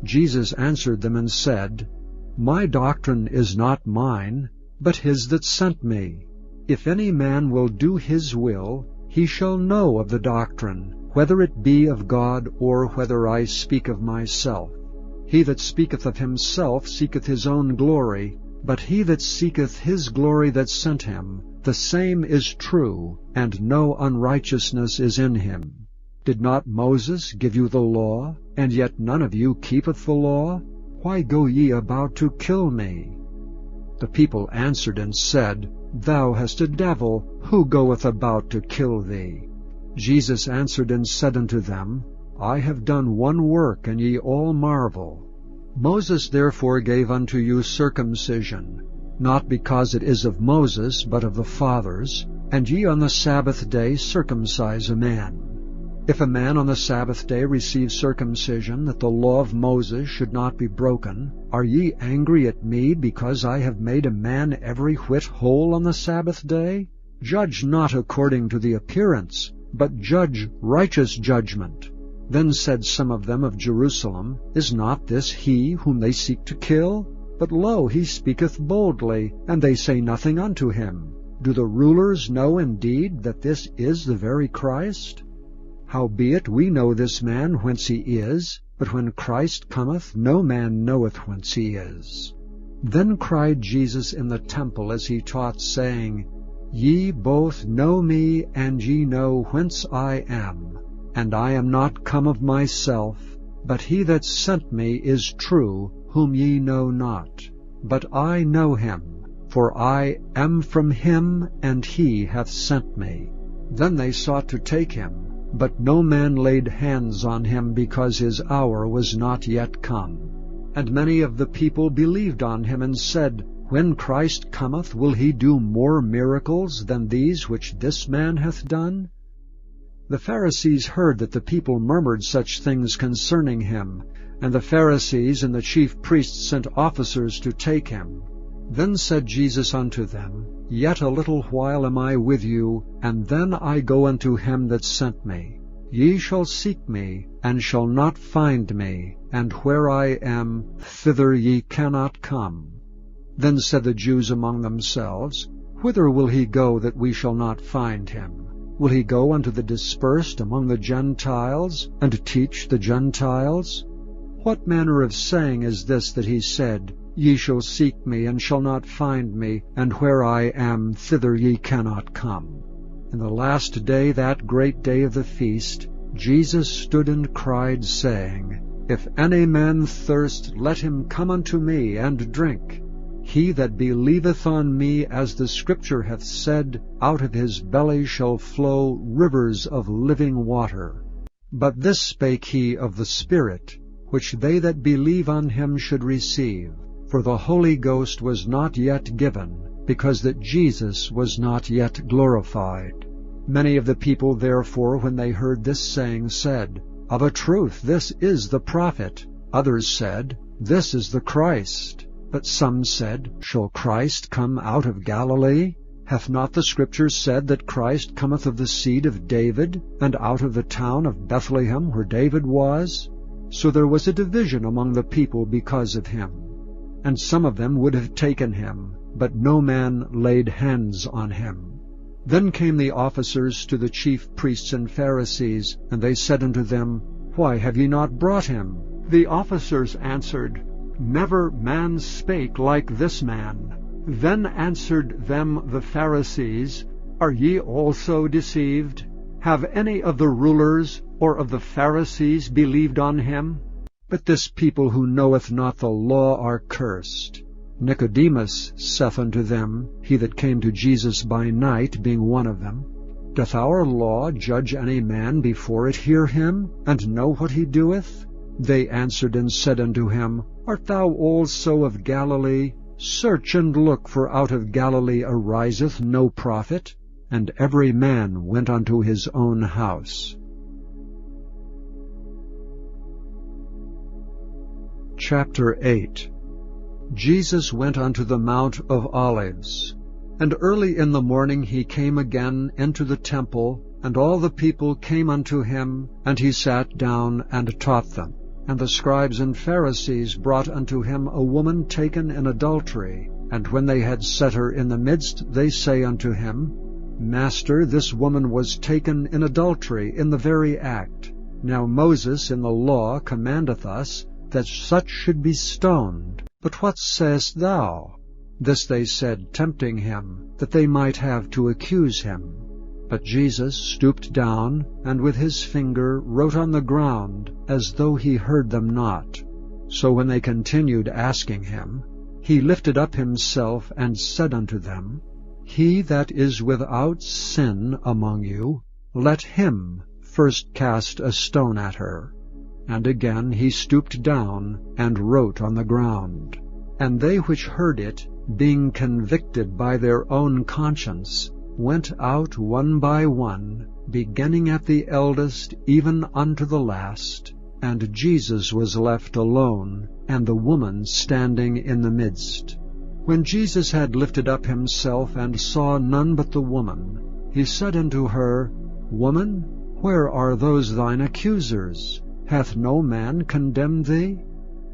Jesus answered them and said, My doctrine is not mine, but his that sent me. If any man will do his will, he shall know of the doctrine, whether it be of God, or whether I speak of myself. He that speaketh of himself seeketh his own glory, but he that seeketh his glory that sent him, the same is true, and no unrighteousness is in him. Did not Moses give you the law, and yet none of you keepeth the law? Why go ye about to kill me? The people answered and said, Thou hast a devil. Who goeth about to kill thee? Jesus answered and said unto them, I have done one work, and ye all marvel. Moses therefore gave unto you circumcision, not because it is of Moses, but of the fathers, and ye on the Sabbath day circumcise a man. If a man on the Sabbath day receive circumcision, that the law of Moses should not be broken, are ye angry at me, because I have made a man every whit whole on the Sabbath day? Judge not according to the appearance, but judge righteous judgment. Then said some of them of Jerusalem, Is not this he whom they seek to kill? But lo, he speaketh boldly, and they say nothing unto him. Do the rulers know indeed that this is the very Christ? Howbeit we know this man whence he is, but when Christ cometh, no man knoweth whence he is. Then cried Jesus in the temple as he taught, saying, Ye both know me, and ye know whence I am. And I am not come of myself, but he that sent me is true, whom ye know not. But I know him, for I am from him, and he hath sent me. Then they sought to take him, but no man laid hands on him, because his hour was not yet come. And many of the people believed on him, and said, When Christ cometh, will he do more miracles than these which this man hath done? The Pharisees heard that the people murmured such things concerning him, and the Pharisees and the chief priests sent officers to take him. Then said Jesus unto them, Yet a little while am I with you, and then I go unto him that sent me. Ye shall seek me, and shall not find me, and where I am, thither ye cannot come. Then said the Jews among themselves, Whither will he go that we shall not find him? Will he go unto the dispersed among the Gentiles, and teach the Gentiles? What manner of saying is this that he said, Ye shall seek me, and shall not find me, and where I am, thither ye cannot come? In the last day, that great day of the feast, Jesus stood and cried, saying, If any man thirst, let him come unto me, and drink. He that believeth on me, as the Scripture hath said, out of his belly shall flow rivers of living water. But this spake he of the Spirit, which they that believe on him should receive. For the Holy Ghost was not yet given, because that Jesus was not yet glorified. Many of the people therefore, when they heard this saying, said, Of a truth this is the prophet. Others said, This is the Christ. But some said, Shall Christ come out of Galilee? Hath not the Scripture said that Christ cometh of the seed of David, and out of the town of Bethlehem, where David was? So there was a division among the people because of him. And some of them would have taken him, but no man laid hands on him. Then came the officers to the chief priests and Pharisees, and they said unto them, Why have ye not brought him? The officers answered, Never man spake like this man. Then answered them the Pharisees, Are ye also deceived? Have any of the rulers or of the Pharisees believed on him? But this people who knoweth not the law are cursed. Nicodemus saith unto them, he that came to Jesus by night, being one of them, Doth our law judge any man before it hear him, and know what he doeth? They answered and said unto him, Art thou also of Galilee? Search and look, for out of Galilee ariseth no prophet. And every man went unto his own house. Chapter 8. Jesus went unto the Mount of Olives. And early in the morning he came again into the temple, and all the people came unto him, and he sat down and taught them. And the scribes and Pharisees brought unto him a woman taken in adultery. And when they had set her in the midst, they say unto him, Master, this woman was taken in adultery in the very act. Now Moses in the law commandeth us that such should be stoned. But what sayest thou? This they said, tempting him, that they might have to accuse him. But Jesus stooped down, and with his finger wrote on the ground, as though he heard them not. So when they continued asking him, he lifted up himself, and said unto them, He that is without sin among you, let him first cast a stone at her. And again he stooped down, and wrote on the ground. And they which heard it, being convicted by their own conscience, went out one by one, beginning at the eldest even unto the last. And Jesus was left alone, and the woman standing in the midst. When Jesus had lifted up himself, and saw none but the woman, he said unto her, Woman, where are those thine accusers? Hath no man condemned thee?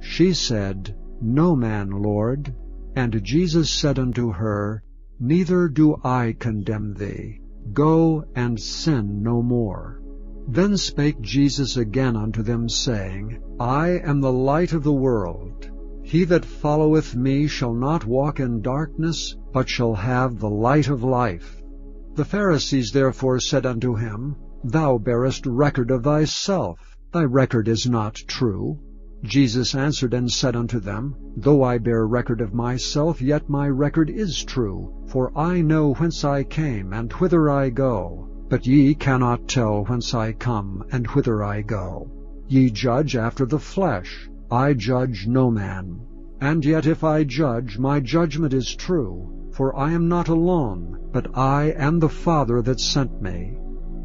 She said, No man, Lord. And Jesus said unto her, Neither do I condemn thee. Go and sin no more. Then spake Jesus again unto them, saying, I am the light of the world. He that followeth me shall not walk in darkness, but shall have the light of life. The Pharisees therefore said unto him, Thou bearest record of thyself. Thy record is not true. Jesus answered and said unto them, Though I bear record of myself, yet my record is true. For I know whence I came, and whither I go. But ye cannot tell whence I come, and whither I go. Ye judge after the flesh. I judge no man. And yet if I judge, my judgment is true. For I am not alone, but I and the Father that sent me.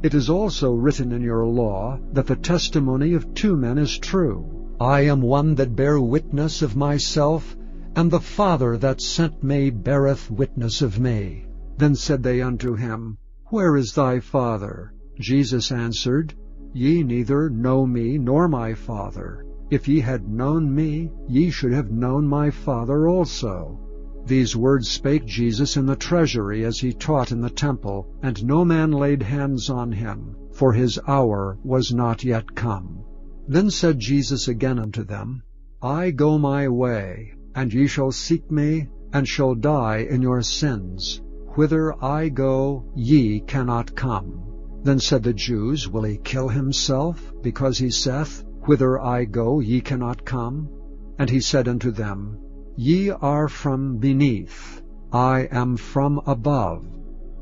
It is also written in your law, that the testimony of 2 men is true. I am one that bear witness of myself, and the Father that sent me beareth witness of me. Then said they unto him, Where is thy Father? Jesus answered, Ye neither know me nor my Father. If ye had known me, ye should have known my Father also. These words spake Jesus in the treasury as he taught in the temple, and no man laid hands on him, for his hour was not yet come. Then said Jesus again unto them, I go my way, and ye shall seek me, and shall die in your sins. Whither I go, ye cannot come. Then said the Jews, Will he kill himself, because he saith, Whither I go, ye cannot come? And he said unto them, Ye are from beneath, I am from above.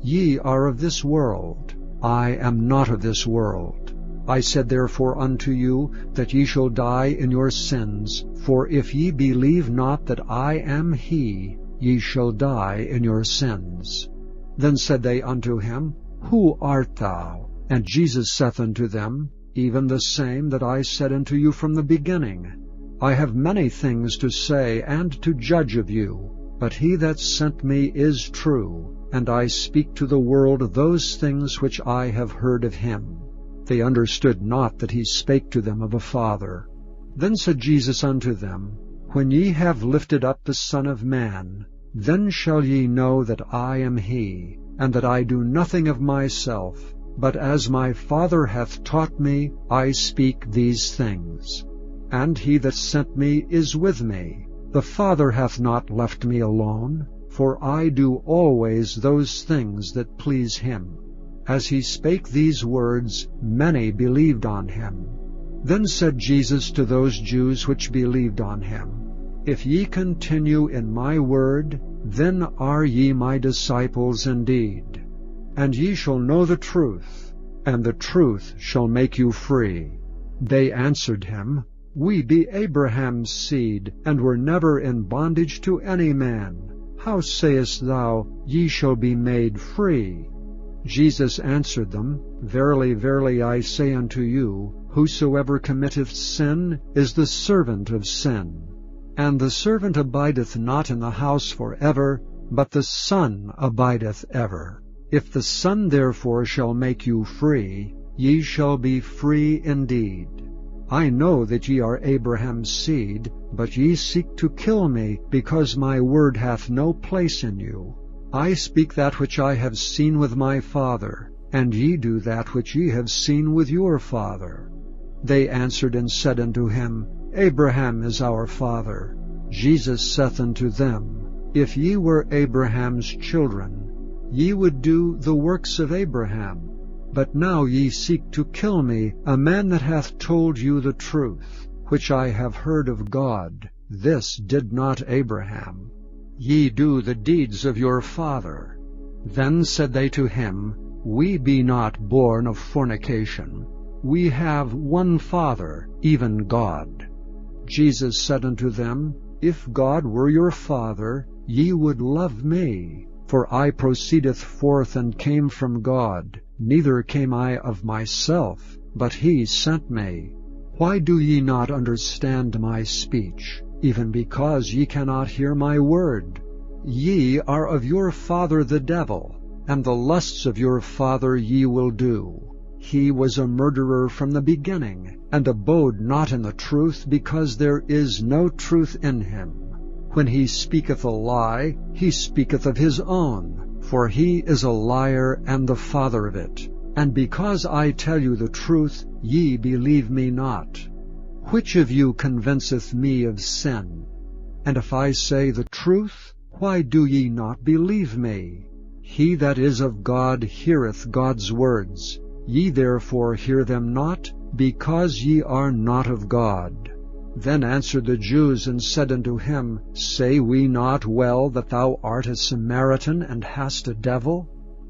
Ye are of this world, I am not of this world. I said therefore unto you, that ye shall die in your sins. For if ye believe not that I am he, ye shall die in your sins. Then said they unto him, Who art thou? And Jesus saith unto them, Even the same that I said unto you from the beginning. I have many things to say and to judge of you, but he that sent me is true, and I speak to the world those things which I have heard of him. They understood not that he spake to them of a Father. Then said Jesus unto them, When ye have lifted up the Son of Man, then shall ye know that I am he, and that I do nothing of myself, but as my Father hath taught me, I speak these things. And he that sent me is with me. The Father hath not left me alone, for I do always those things that please him. As he spake these words, many believed on him. Then said Jesus to those Jews which believed on him, If ye continue in my word, then are ye my disciples indeed. And ye shall know the truth, and the truth shall make you free. They answered him, We be Abraham's seed, and were never in bondage to any man. How sayest thou, Ye shall be made free? Jesus answered them, Verily, verily, I say unto you, Whosoever committeth sin is the servant of sin. And the servant abideth not in the house for ever, but the Son abideth ever. If the Son therefore shall make you free, ye shall be free indeed. I know that ye are Abraham's seed, but ye seek to kill me, because my word hath no place in you. I speak that which I have seen with my Father, and ye do that which ye have seen with your father. They answered and said unto him, Abraham is our father. Jesus saith unto them, If ye were Abraham's children, ye would do the works of Abraham. But now ye seek to kill me, a man that hath told you the truth, which I have heard of God. This did not Abraham. Ye do the deeds of your father. Then said they to him, We be not born of fornication. We have one Father, even God. Jesus said unto them, If God were your Father, ye would love me, for I proceedeth forth and came from God. neither came I of myself, but he sent me. Why do ye not understand my speech, even because ye cannot hear my word? Ye are of your father the devil, and the lusts of your father ye will do. He was a murderer from the beginning, and abode not in the truth, because there is no truth in him. When he speaketh a lie, he speaketh of his own, for he is a liar and the father of it. And because I tell you the truth, ye believe me not. Which of you convinceth me of sin? And if I say the truth, why do ye not believe me? He that is of God heareth God's words. Ye therefore hear them not, because ye are not of God. Then answered the Jews and said unto him, Say we not well that thou art a Samaritan, and hast a devil?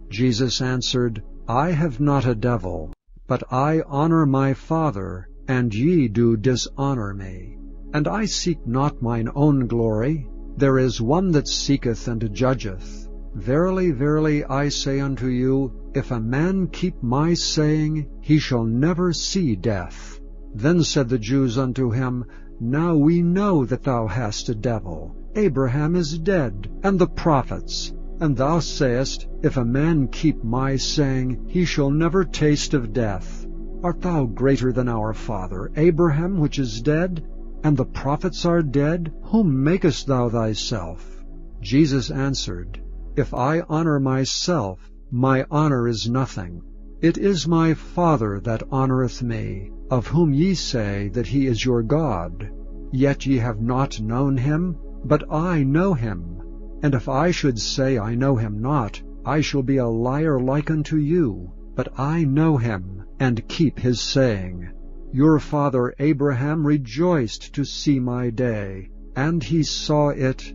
Jesus answered, I have not a devil, but I honor my Father, and ye do dishonor me. And I seek not mine own glory. There is one that seeketh and judgeth. Verily, verily, I say unto you, if a man keep my saying, he shall never see death. Then said the Jews unto him, Now we know that thou hast a devil. Abraham is dead, and the prophets. And thou sayest, If a man keep my saying, he shall never taste of death. Art thou greater than our father Abraham, which is dead? And the prophets are dead? Whom makest thou thyself? Jesus answered, If I honor myself, my honor is nothing. It is my Father that honoreth me, of whom ye say that he is your God. Yet ye have not known him, but I know him. And if I should say I know him not, I shall be a liar like unto you. But I know him, and keep his saying. Your father Abraham rejoiced to see my day, and he saw it,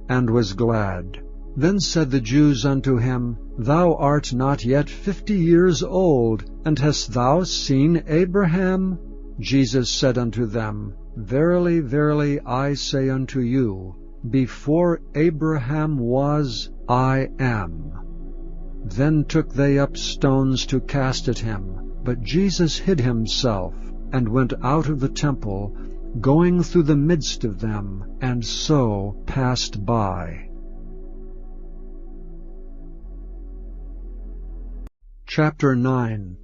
and was glad. Then said the Jews unto him, Thou art not yet 50 years old, and hast thou seen Abraham? Jesus said unto them, Verily, verily, I say unto you, before Abraham was, I am. Then took they up stones to cast at him, but Jesus hid himself, and went out of the temple, going through the midst of them, and so passed by. Chapter 9.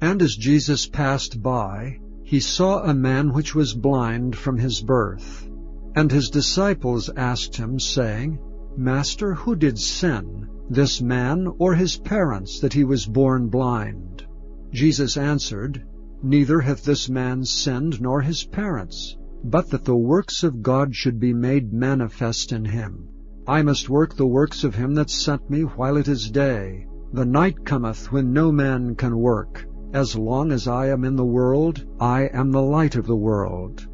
And as Jesus passed by, he saw a man which was blind from his birth. And his disciples asked him, saying, Master, who did sin, this man or his parents, that he was born blind? Jesus answered, Neither hath this man sinned nor his parents, but that the works of God should be made manifest in him. I must work the works of him that sent me while it is day. The night cometh when no man can work. As long as I am in the world, I am the light of the world.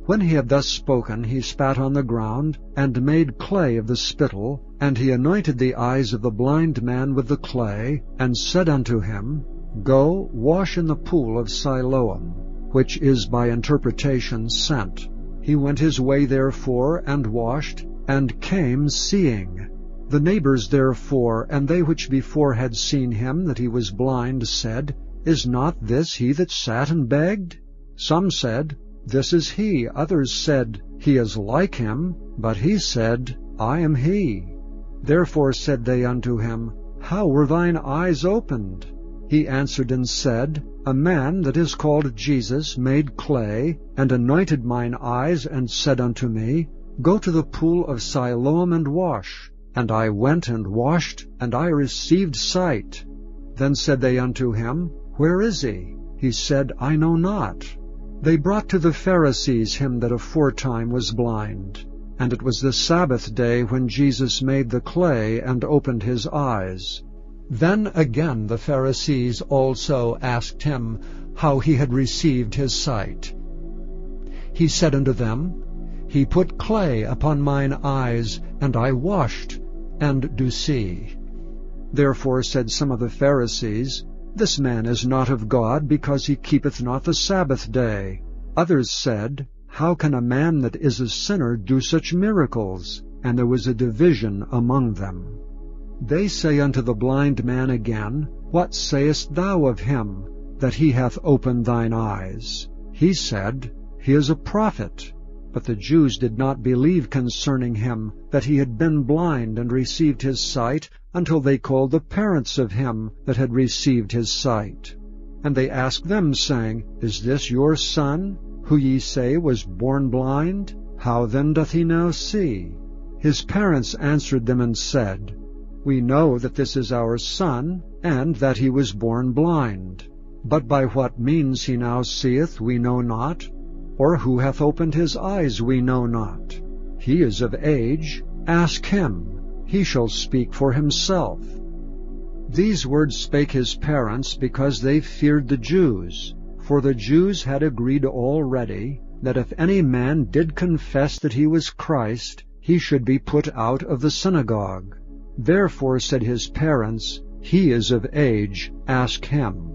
When he had thus spoken, he spat on the ground, and made clay of the spittle, and he anointed the eyes of the blind man with the clay, and said unto him, Go, wash in the pool of Siloam, which is by interpretation sent. He went his way therefore, and washed, and came seeing. The neighbors therefore, and they which before had seen him that he was blind, said, Is not this he that sat and begged? Some said, This is he. Others said, He is like him. But he said, I am he. Therefore said they unto him, How were thine eyes opened? He answered and said, A man that is called Jesus made clay, and anointed mine eyes, and said unto me, Go to the pool of Siloam and wash. And I went and washed, and I received sight. Then said they unto him, Where is he? He said, I know not. They brought to the Pharisees him that aforetime was blind. And it was the Sabbath day when Jesus made the clay and opened his eyes. Then again the Pharisees also asked him how he had received his sight. He said unto them, He put clay upon mine eyes, and I washed, and do see. Therefore said some of the Pharisees, This man is not of God, because he keepeth not the Sabbath day. Others said, How can a man that is a sinner do such miracles? And there was a division among them. They say unto the blind man again, What sayest thou of him, that he hath opened thine eyes? He said, He is a prophet. But the Jews did not believe concerning him, that he had been blind and received his sight, until they called the parents of him that had received his sight. And they asked them, saying, Is this your son, who ye say was born blind? How then doth he now see? His parents answered them and said, We know that this is our son, and that he was born blind. But by what means he now seeth we know not, or who hath opened his eyes we know not. He is of age, ask him, he shall speak for himself. These words spake his parents, because they feared the Jews. For the Jews had agreed already, that if any man did confess that he was Christ, he should be put out of the synagogue. Therefore said his parents, He is of age, ask him.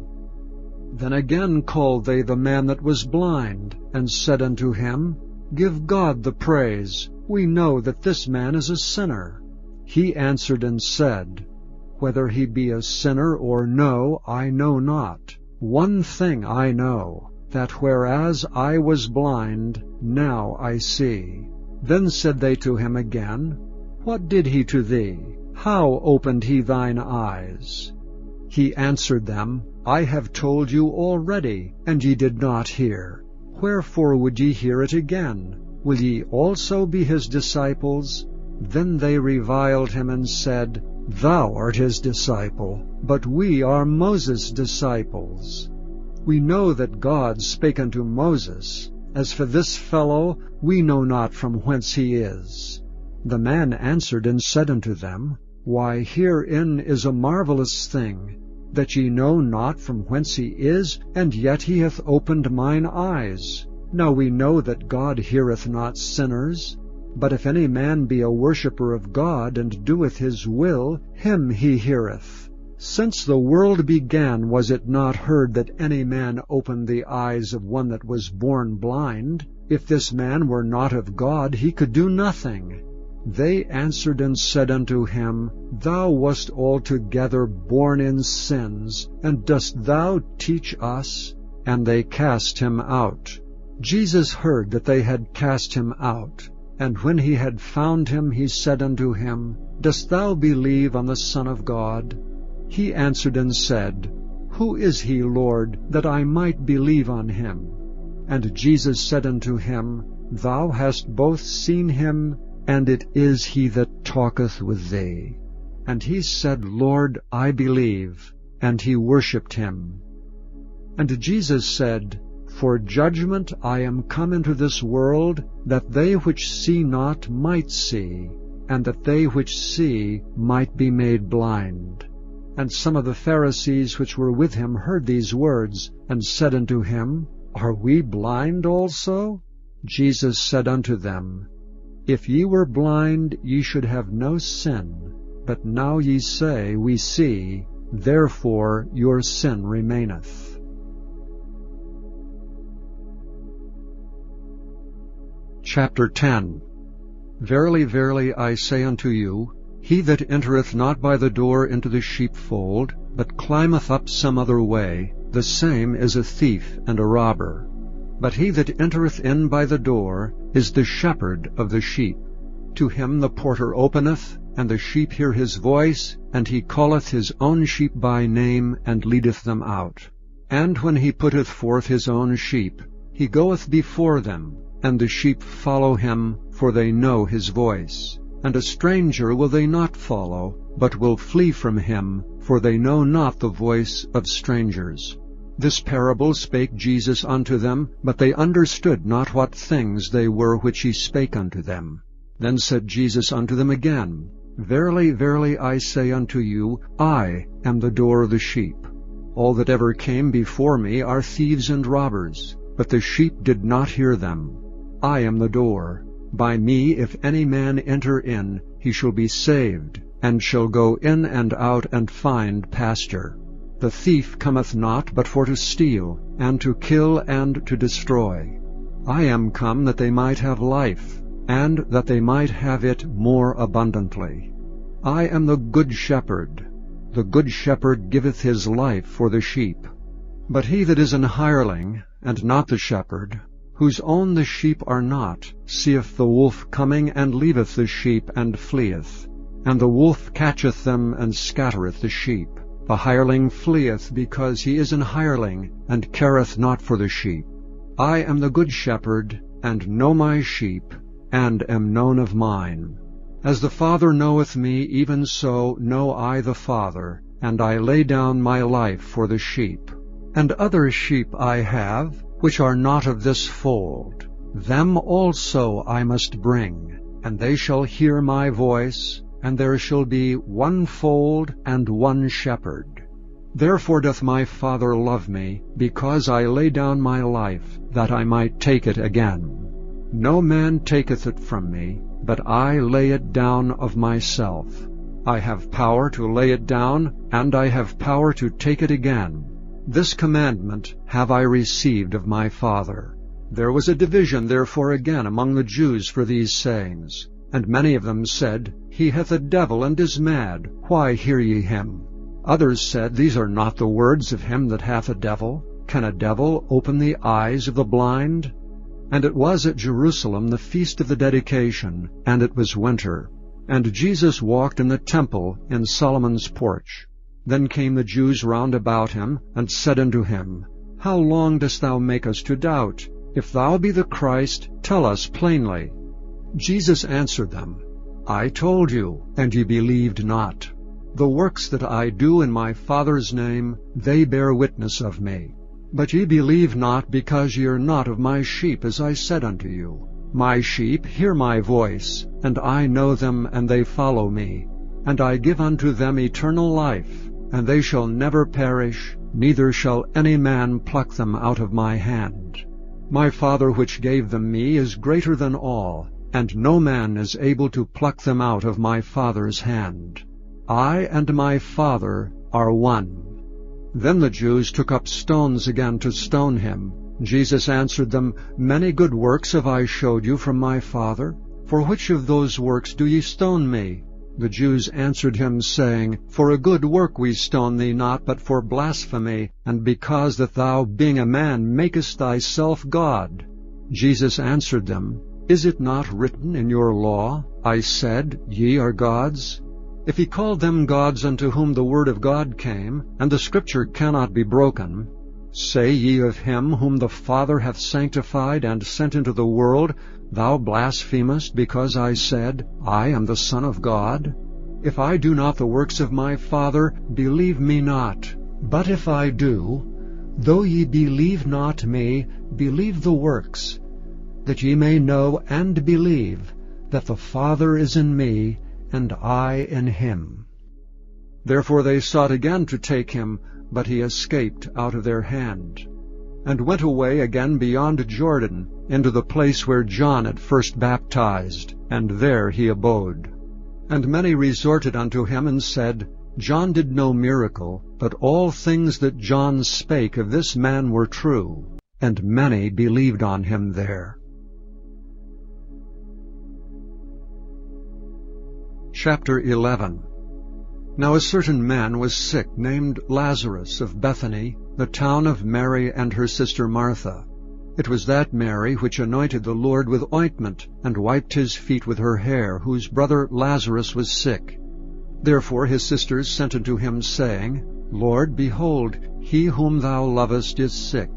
Then again called they the man that was blind, and said unto him, Give God the praise, we know that this man is a sinner. He answered and said, Whether he be a sinner or no, I know not. One thing I know, that whereas I was blind, now I see. Then said they to him again, What did he to thee? How opened he thine eyes? He answered them, I have told you already, and ye did not hear. Wherefore would ye hear it again? Will ye also be his disciples? Then they reviled him and said, Thou art his disciple, but we are Moses' disciples. We know that God spake unto Moses. As for this fellow, we know not from whence he is. The man answered and said unto them, Why, herein is a marvelous thing, that ye know not from whence he is, and yet he hath opened mine eyes. Now we know that God heareth not sinners. But if any man be a worshipper of God, and doeth his will, him he heareth. Since the world began, was it not heard that any man opened the eyes of one that was born blind? If this man were not of God, he could do nothing. They answered and said unto him, Thou wast altogether born in sins, and dost thou teach us? And they cast him out. Jesus heard that they had cast him out. And when he had found him, he said unto him, Dost thou believe on the Son of God? He answered and said, Who is he, Lord, that I might believe on him? And Jesus said unto him, Thou hast both seen him, and it is he that talketh with thee. And he said, Lord, I believe. And he worshipped him. And Jesus said, For judgment I am come into this world, that they which see not might see, and that they which see might be made blind. And some of the Pharisees which were with him heard these words, and said unto him, Are we blind also? Jesus said unto them, If ye were blind, ye should have no sin. But now ye say, We see, therefore your sin remaineth. Chapter 10. Verily, verily, I say unto you, he that entereth not by the door into the sheepfold, but climbeth up some other way, the same is a thief and a robber. But he that entereth in by the door is the shepherd of the sheep. To him the porter openeth, and the sheep hear his voice, and he calleth his own sheep by name, and leadeth them out. And when he putteth forth his own sheep, he goeth before them, and the sheep follow him, for they know his voice. And a stranger will they not follow, but will flee from him, for they know not the voice of strangers. This parable spake Jesus unto them, but they understood not what things they were which he spake unto them. Then said Jesus unto them again, Verily, verily, I say unto you, I am the door of the sheep. All that ever came before me are thieves and robbers, but the sheep did not hear them. I am the door. By me if any man enter in, he shall be saved, and shall go in and out and find pasture. The thief cometh not but for to steal, and to kill, and to destroy. I am come that they might have life, and that they might have it more abundantly. I am the good shepherd. The good shepherd giveth his life for the sheep. But he that is an hireling, and not the shepherd, whose own the sheep are not, seeth the wolf coming, and leaveth the sheep, and fleeth. And the wolf catcheth them, and scattereth the sheep. The hireling fleeth, because he is an hireling, and careth not for the sheep. I am the good shepherd, and know my sheep, and am known of mine. As the Father knoweth me, even so know I the Father, and I lay down my life for the sheep. And other sheep I have, which are not of this fold. Them also I must bring, and they shall hear my voice, and there shall be one fold and one shepherd. Therefore doth my Father love me, because I lay down my life, that I might take it again. No man taketh it from me, but I lay it down of myself. I have power to lay it down, and I have power to take it again. This commandment have I received of my Father. There was a division therefore again among the Jews for these sayings. And many of them said, He hath a devil, and is mad. Why hear ye him? Others said, These are not the words of him that hath a devil. Can a devil open the eyes of the blind? And it was at Jerusalem the feast of the dedication, and it was winter. And Jesus walked in the temple in Solomon's porch. Then came the Jews round about him, and said unto him, How long dost thou make us to doubt? If thou be the Christ, tell us plainly. Jesus answered them, I told you, and ye believed not. The works that I do in my Father's name, they bear witness of me. But ye believe not, because ye are not of my sheep, as I said unto you. My sheep hear my voice, and I know them, and they follow me. And I give unto them eternal life, and they shall never perish, neither shall any man pluck them out of my hand. My Father which gave them me is greater than all, and no man is able to pluck them out of my Father's hand. I and my Father are one. Then the Jews took up stones again to stone him. Jesus answered them, Many good works have I showed you from my Father. For which of those works do ye stone me? The Jews answered him, saying, For a good work we stone thee not, but for blasphemy, and because that thou, being a man, makest thyself God. Jesus answered them, Is it not written in your law, I said, Ye are gods? If he called them gods unto whom the word of God came, and the Scripture cannot be broken, say ye of him whom the Father hath sanctified and sent into the world, Thou blasphemest, because I said, I am the Son of God? If I do not the works of my Father, believe me not. But if I do, though ye believe not me, believe the works, that ye may know and believe that the Father is in me, and I in him. Therefore they sought again to take him, but he escaped out of their hand, and went away again beyond Jordan, into the place where John at first baptized, and there he abode. And many resorted unto him, and said, John did no miracle, but all things that John spake of this man were true. And many believed on him there. Chapter 11. Now a certain man was sick, named Lazarus, of Bethany, the town of Mary and her sister Martha. It was that Mary which anointed the Lord with ointment, and wiped his feet with her hair, whose brother Lazarus was sick. Therefore his sisters sent unto him, saying, Lord, behold, he whom thou lovest is sick.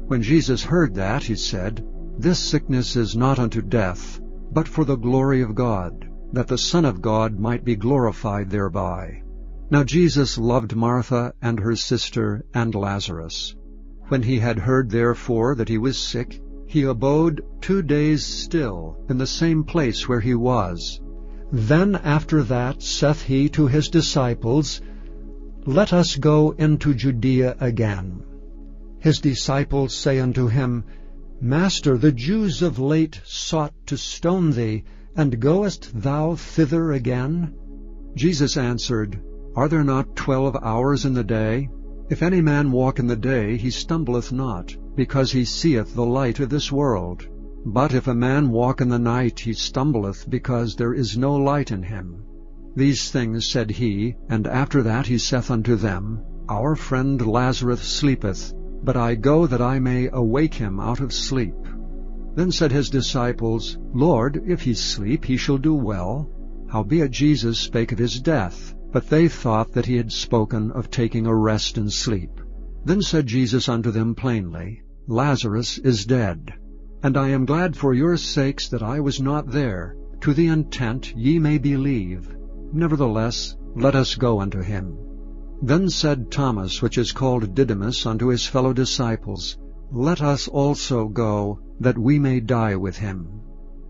When Jesus heard that, he said, This sickness is not unto death, but for the glory of God, that the Son of God might be glorified thereby. Now Jesus loved Martha and her sister and Lazarus. When he had heard therefore that he was sick, he abode 2 days still in the same place where he was. Then after that saith he to his disciples, Let us go into Judea again. His disciples say unto him, Master, the Jews of late sought to stone thee, and goest thou thither again? Jesus answered, Are there not 12 hours in the day? If any man walk in the day, he stumbleth not, because he seeth the light of this world. But if a man walk in the night, he stumbleth, because there is no light in him. These things said he, and after that he saith unto them, Our friend Lazarus sleepeth, but I go that I may awake him out of sleep. Then said his disciples, Lord, if he sleep, he shall do well. Howbeit Jesus spake of his death, but they thought that he had spoken of taking a rest and sleep. Then said Jesus unto them plainly, Lazarus is dead, and I am glad for your sakes that I was not there, to the intent ye may believe. Nevertheless, let us go unto him. Then said Thomas, which is called Didymus, unto his fellow disciples, Let us also go, that we may die with him.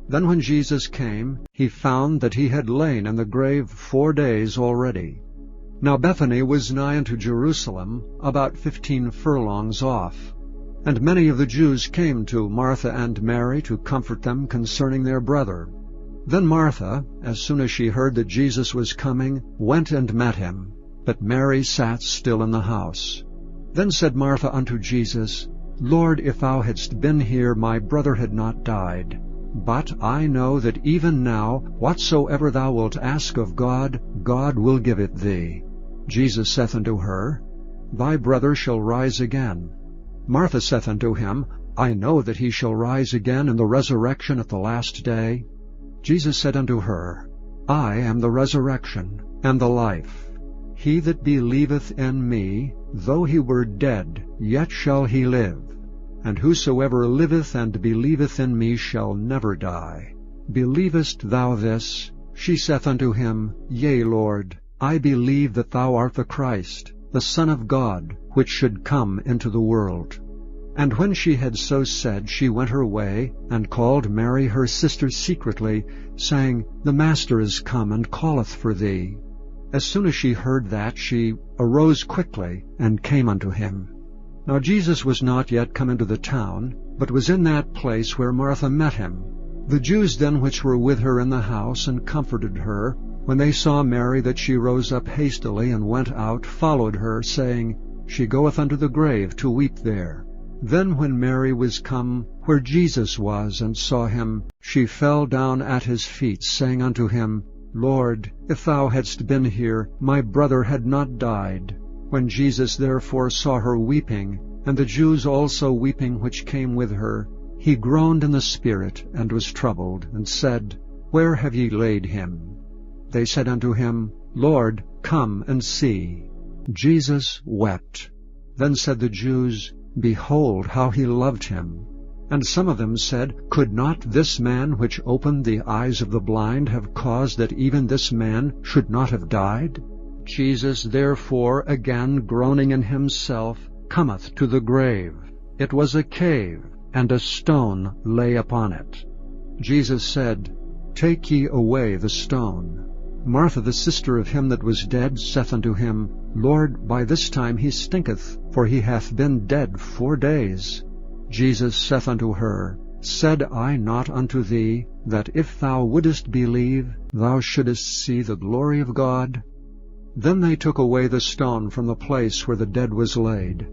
Then when Jesus came, he found that he had lain in the grave 4 days already. Now Bethany was nigh unto Jerusalem, about 15 furlongs off. And many of the Jews came to Martha and Mary to comfort them concerning their brother. Then Martha, as soon as she heard that Jesus was coming, went and met him, but Mary sat still in the house. Then said Martha unto Jesus, Lord, if thou hadst been here, my brother had not died. But I know that even now, whatsoever thou wilt ask of God, God will give it thee. Jesus saith unto her, Thy brother shall rise again. Martha saith unto him, I know that he shall rise again in the resurrection at the last day. Jesus said unto her, I am the resurrection and the life. He that believeth in me, though he were dead, yet shall he live. And whosoever liveth and believeth in me shall never die. Believest thou this? She saith unto him, Yea, Lord, I believe that thou art the Christ, the Son of God, which should come into the world. And when she had so said, she went her way, and called Mary her sister secretly, saying, The Master is come, and calleth for thee. As soon as she heard that, she arose quickly, and came unto him. Now Jesus was not yet come into the town, but was in that place where Martha met him. The Jews then which were with her in the house, and comforted her, when they saw Mary that she rose up hastily, and went out, followed her, saying, She goeth unto the grave to weep there. Then when Mary was come where Jesus was, and saw him, she fell down at his feet, saying unto him, Lord, if thou hadst been here, my brother had not died. When Jesus therefore saw her weeping, and the Jews also weeping which came with her, he groaned in the spirit, and was troubled, and said, Where have ye laid him? They said unto him, Lord, come and see. Jesus wept. Then said the Jews, Behold how he loved him. And some of them said, Could not this man which opened the eyes of the blind have caused that even this man should not have died? Jesus therefore, again groaning in himself, cometh to the grave. It was a cave, and a stone lay upon it. Jesus said, Take ye away the stone. Martha, the sister of him that was dead, saith unto him, Lord, by this time he stinketh, for he hath been dead 4 days. Jesus saith unto her, Said I not unto thee, that if thou wouldest believe, thou shouldest see the glory of God? Then they took away the stone from the place where the dead was laid.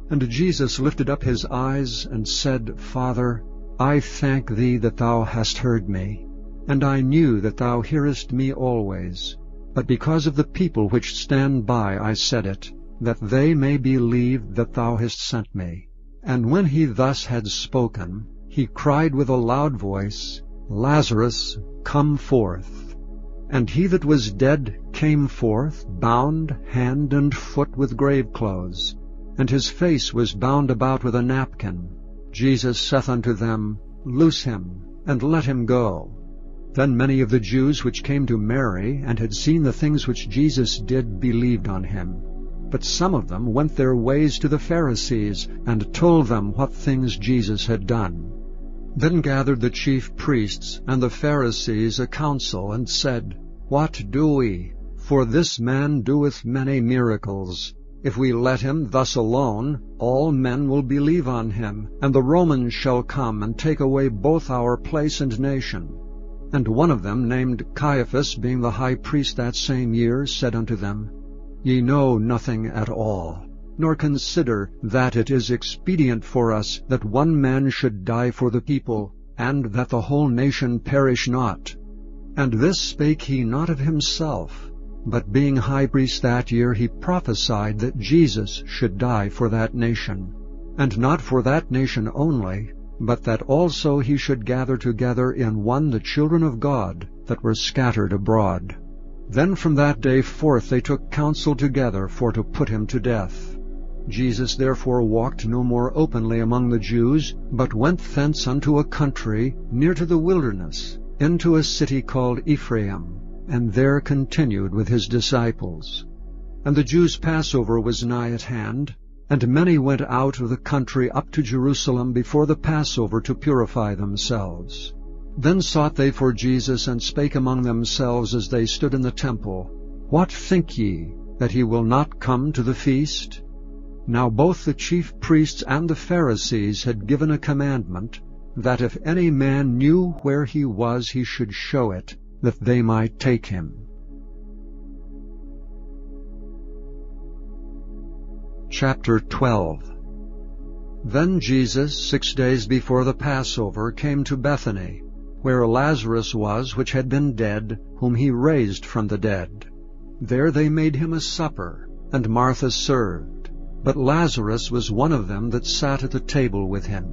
And Jesus lifted up his eyes, and said, Father, I thank thee that thou hast heard me. And I knew that thou hearest me always. But because of the people which stand by I said it, that they may believe that thou hast sent me. And when he thus had spoken, he cried with a loud voice, Lazarus, come forth. And he that was dead came forth, bound hand and foot with grave clothes, and his face was bound about with a napkin. Jesus saith unto them, Loose him, and let him go. Then many of the Jews which came to Mary, and had seen the things which Jesus did, believed on him. But some of them went their ways to the Pharisees, and told them what things Jesus had done. Then gathered the chief priests and the Pharisees a council, and said, What do we? For this man doeth many miracles. If we let him thus alone, all men will believe on him, and the Romans shall come and take away both our place and nation. And one of them, named Caiaphas, being the high priest that same year, said unto them, Ye know nothing at all, nor consider that it is expedient for us that one man should die for the people, and that the whole nation perish not. And this spake he not of himself, but being high priest that year, he prophesied that Jesus should die for that nation, and not for that nation only, but that also he should gather together in one the children of God that were scattered abroad. Then from that day forth they took counsel together for to put him to death. Jesus therefore walked no more openly among the Jews, but went thence unto a country near to the wilderness, into a city called Ephraim, and there continued with his disciples. And the Jews' Passover was nigh at hand, and many went out of the country up to Jerusalem before the Passover to purify themselves. Then sought they for Jesus, and spake among themselves as they stood in the temple, What think ye, that he will not come to the feast? Now both the chief priests and the Pharisees had given a commandment, that if any man knew where he was, he should show it, that they might take him. Chapter 12. Then Jesus, 6 days before the Passover, came to Bethany, where Lazarus was, which had been dead, whom he raised from the dead. There they made him a supper, and Martha served. But Lazarus was one of them that sat at the table with him.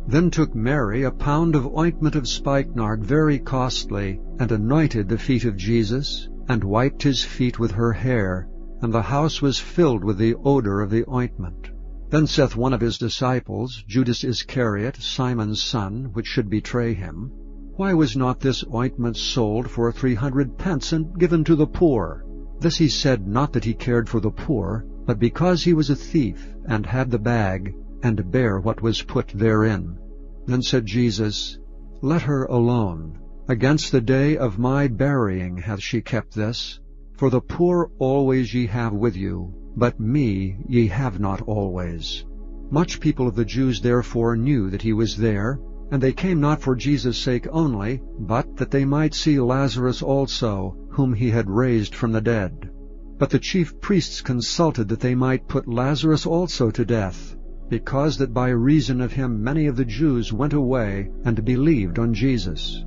Then took Mary a pound of ointment of spikenard very costly, and anointed the feet of Jesus, and wiped his feet with her hair, and the house was filled with the odor of the ointment. Then saith one of his disciples, Judas Iscariot, Simon's son, which should betray him, Why was not this ointment sold for 300 pence and given to the poor? This he said not that he cared for the poor, but because he was a thief, and had the bag, and bare what was put therein. Then said Jesus, Let her alone. Against the day of my burying hath she kept this. For the poor always ye have with you, but me ye have not always. Much people of the Jews therefore knew that he was there, and they came not for Jesus' sake only, but that they might see Lazarus also, whom he had raised from the dead. But the chief priests consulted that they might put Lazarus also to death, because that by reason of him many of the Jews went away and believed on Jesus.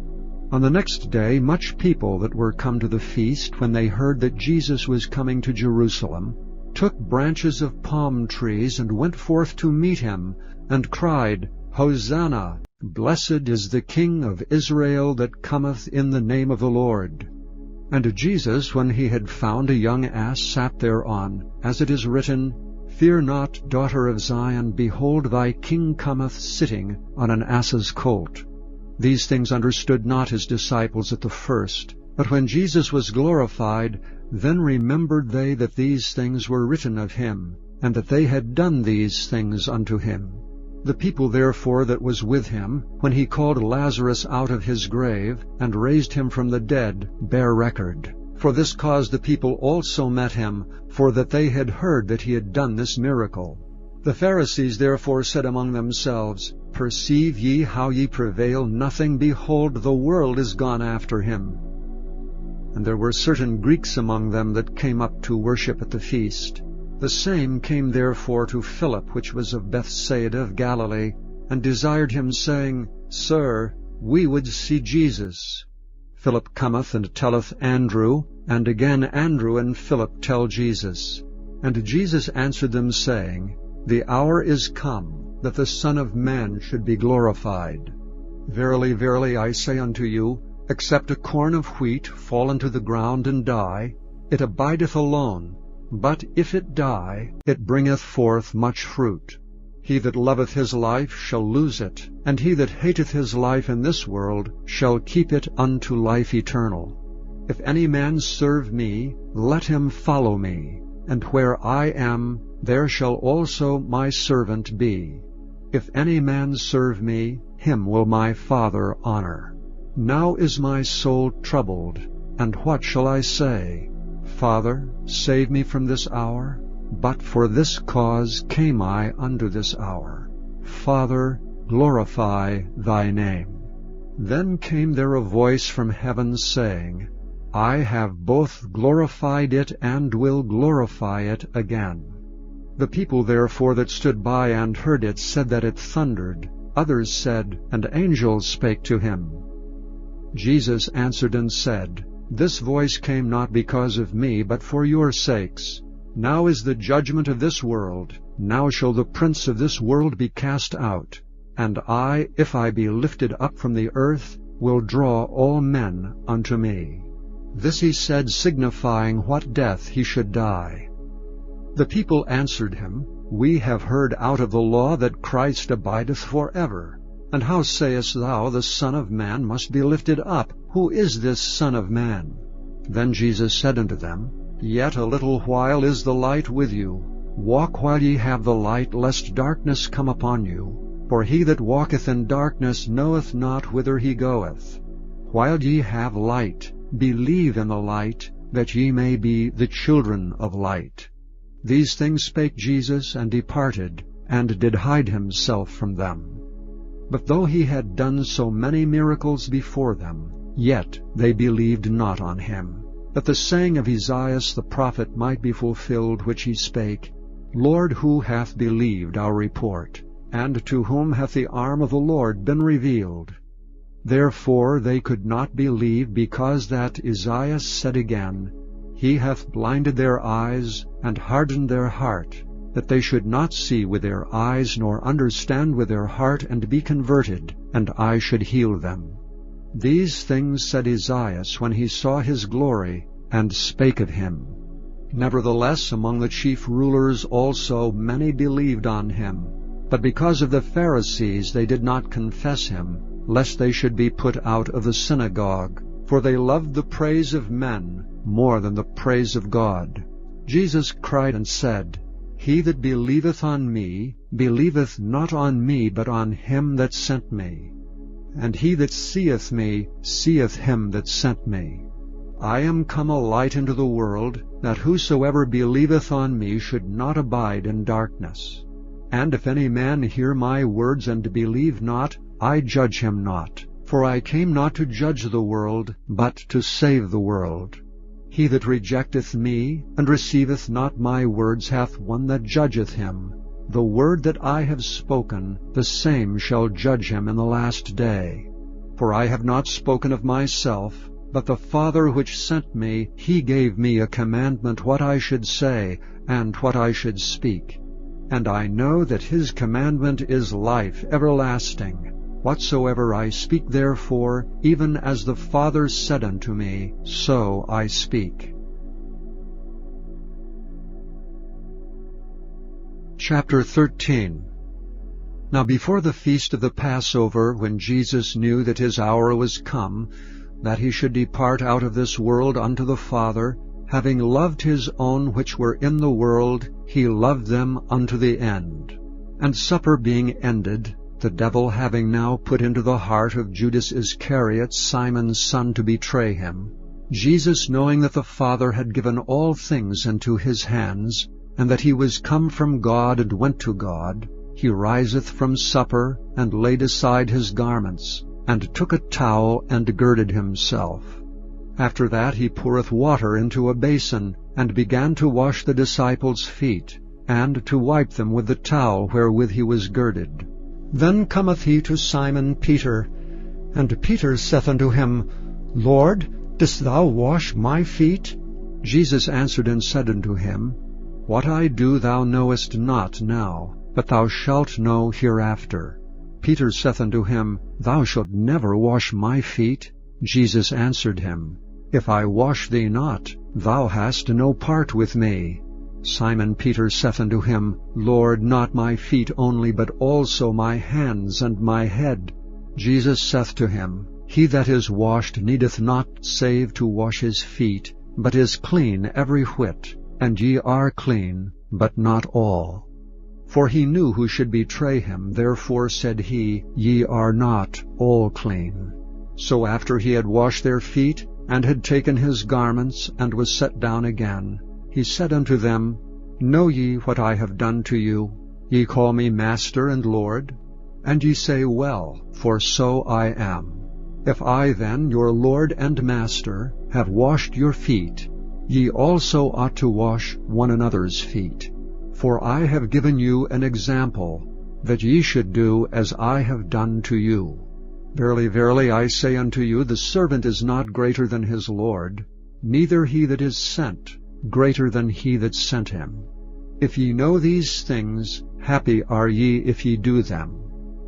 On the next day much people that were come to the feast, when they heard that Jesus was coming to Jerusalem, took branches of palm trees and went forth to meet him, and cried, Hosanna! Blessed is the King of Israel that cometh in the name of the Lord. And Jesus, when he had found a young ass, sat thereon, as it is written, Fear not, daughter of Zion, behold, thy King cometh sitting on an ass's colt. These things understood not his disciples at the first, but when Jesus was glorified, then remembered they that these things were written of him, and that they had done these things unto him. The people therefore that was with him, when he called Lazarus out of his grave, and raised him from the dead, bear record. For this cause the people also met him, for that they had heard that he had done this miracle. The Pharisees therefore said among themselves, Perceive ye how ye prevail nothing? Behold, the world is gone after him. And there were certain Greeks among them that came up to worship at the feast. The same came therefore to Philip, which was of Bethsaida of Galilee, and desired him, saying, Sir, we would see Jesus. Philip cometh and telleth Andrew, and again Andrew and Philip tell Jesus. And Jesus answered them, saying, The hour is come, that the Son of Man should be glorified. Verily, verily, I say unto you, except a corn of wheat fall into the ground and die, it abideth alone. But if it die, it bringeth forth much fruit. He that loveth his life shall lose it, and he that hateth his life in this world shall keep it unto life eternal. If any man serve me, let him follow me, and where I am, there shall also my servant be. If any man serve me, him will my Father honor. Now is my soul troubled, and what shall I say? Father, save me from this hour. But for this cause came I unto this hour. Father, glorify thy name. Then came there a voice from heaven, saying, I have both glorified it and will glorify it again. The people therefore that stood by and heard it said that it thundered. Others said, An angel spake to him. Jesus answered and said, This voice came not because of me, but for your sakes. Now is the judgment of this world. Now shall the prince of this world be cast out. And I, if I be lifted up from the earth, will draw all men unto me. This he said, signifying what death he should die. The people answered him, We have heard out of the law that Christ abideth forever. And how sayest thou, the Son of Man must be lifted up? Who is this Son of Man? Then Jesus said unto them, Yet a little while is the light with you. Walk while ye have the light, lest darkness come upon you. For he that walketh in darkness knoweth not whither he goeth. While ye have light, believe in the light, that ye may be the children of light. These things spake Jesus, and departed, and did hide himself from them. But though he had done so many miracles before them, yet they believed not on him, that the saying of Esaias the prophet might be fulfilled, which he spake, Lord, who hath believed our report? And to whom hath the arm of the Lord been revealed? Therefore they could not believe, because that Esaias said again, He hath blinded their eyes, and hardened their heart, that they should not see with their eyes, nor understand with their heart, and be converted, and I should heal them. These things said Esaias when he saw his glory, and spake of him. Nevertheless, among the chief rulers also many believed on him. But because of the Pharisees they did not confess him, lest they should be put out of the synagogue, for they loved the praise of men more than the praise of God. Jesus cried and said, He that believeth on me, believeth not on me, but on him that sent me. And he that seeth me, seeth him that sent me. I am come a light into the world, that whosoever believeth on me should not abide in darkness. And if any man hear my words and believe not, I judge him not. For I came not to judge the world, but to save the world. He that rejecteth me, and receiveth not my words, hath one that judgeth him. The word that I have spoken, the same shall judge him in the last day. For I have not spoken of myself, but the Father which sent me, he gave me a commandment what I should say, and what I should speak. And I know that his commandment is life everlasting. Whatsoever I speak therefore, even as the Father said unto me, so I speak. Chapter 13. Now before the feast of the Passover, when Jesus knew that his hour was come, that he should depart out of this world unto the Father, having loved his own which were in the world, he loved them unto the end. And supper being ended, the devil having now put into the heart of Judas Iscariot, Simon's son, to betray him, Jesus, knowing that the Father had given all things into his hands, and that he was come from God and went to God, he riseth from supper, and laid aside his garments, and took a towel, and girded himself. After that he poureth water into a basin, and began to wash the disciples' feet, and to wipe them with the towel wherewith he was girded. Then cometh he to Simon Peter, and Peter saith unto him, Lord, dost thou wash my feet? Jesus answered and said unto him, What I do thou knowest not now, but thou shalt know hereafter. Peter saith unto him, Thou shalt never wash my feet. Jesus answered him, If I wash thee not, thou hast no part with me. Simon Peter saith unto him, Lord, not my feet only, but also my hands and my head. Jesus saith to him, He that is washed needeth not save to wash his feet, but is clean every whit. And ye are clean, but not all. For he knew who should betray him, therefore said he, Ye are not all clean. So after he had washed their feet, and had taken his garments, and was set down again, he said unto them, Know ye what I have done to you? Ye call me Master and Lord, and ye say, Well, for so I am. If I then, your Lord and Master, have washed your feet, ye also ought to wash one another's feet. For I have given you an example, that ye should do as I have done to you. Verily, verily, I say unto you, the servant is not greater than his Lord, neither he that is sent greater than he that sent him. If ye know these things, happy are ye if ye do them.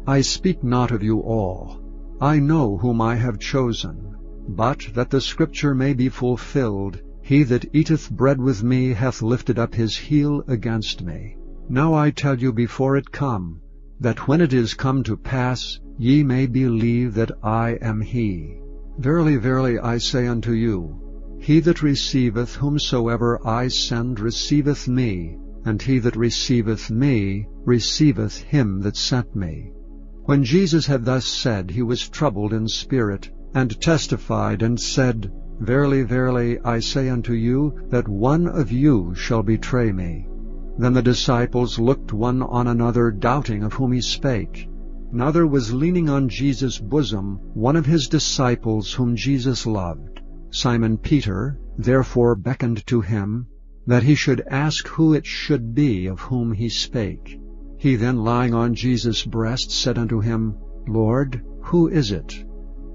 I speak not of you all. I know whom I have chosen. But that the scripture may be fulfilled, he that eateth bread with me hath lifted up his heel against me. Now I tell you before it come, that when it is come to pass, ye may believe that I am he. Verily, verily, I say unto you, he that receiveth whomsoever I send receiveth me, and he that receiveth me receiveth him that sent me. When Jesus had thus said, he was troubled in spirit, and testified, and said, Verily, verily, I say unto you, that one of you shall betray me. Then the disciples looked one on another, doubting of whom he spake. Now there was leaning on Jesus' bosom one of his disciples whom Jesus loved. Simon Peter therefore beckoned to him, that he should ask who it should be of whom he spake. He then, lying on Jesus' breast, said unto him, Lord, who is it?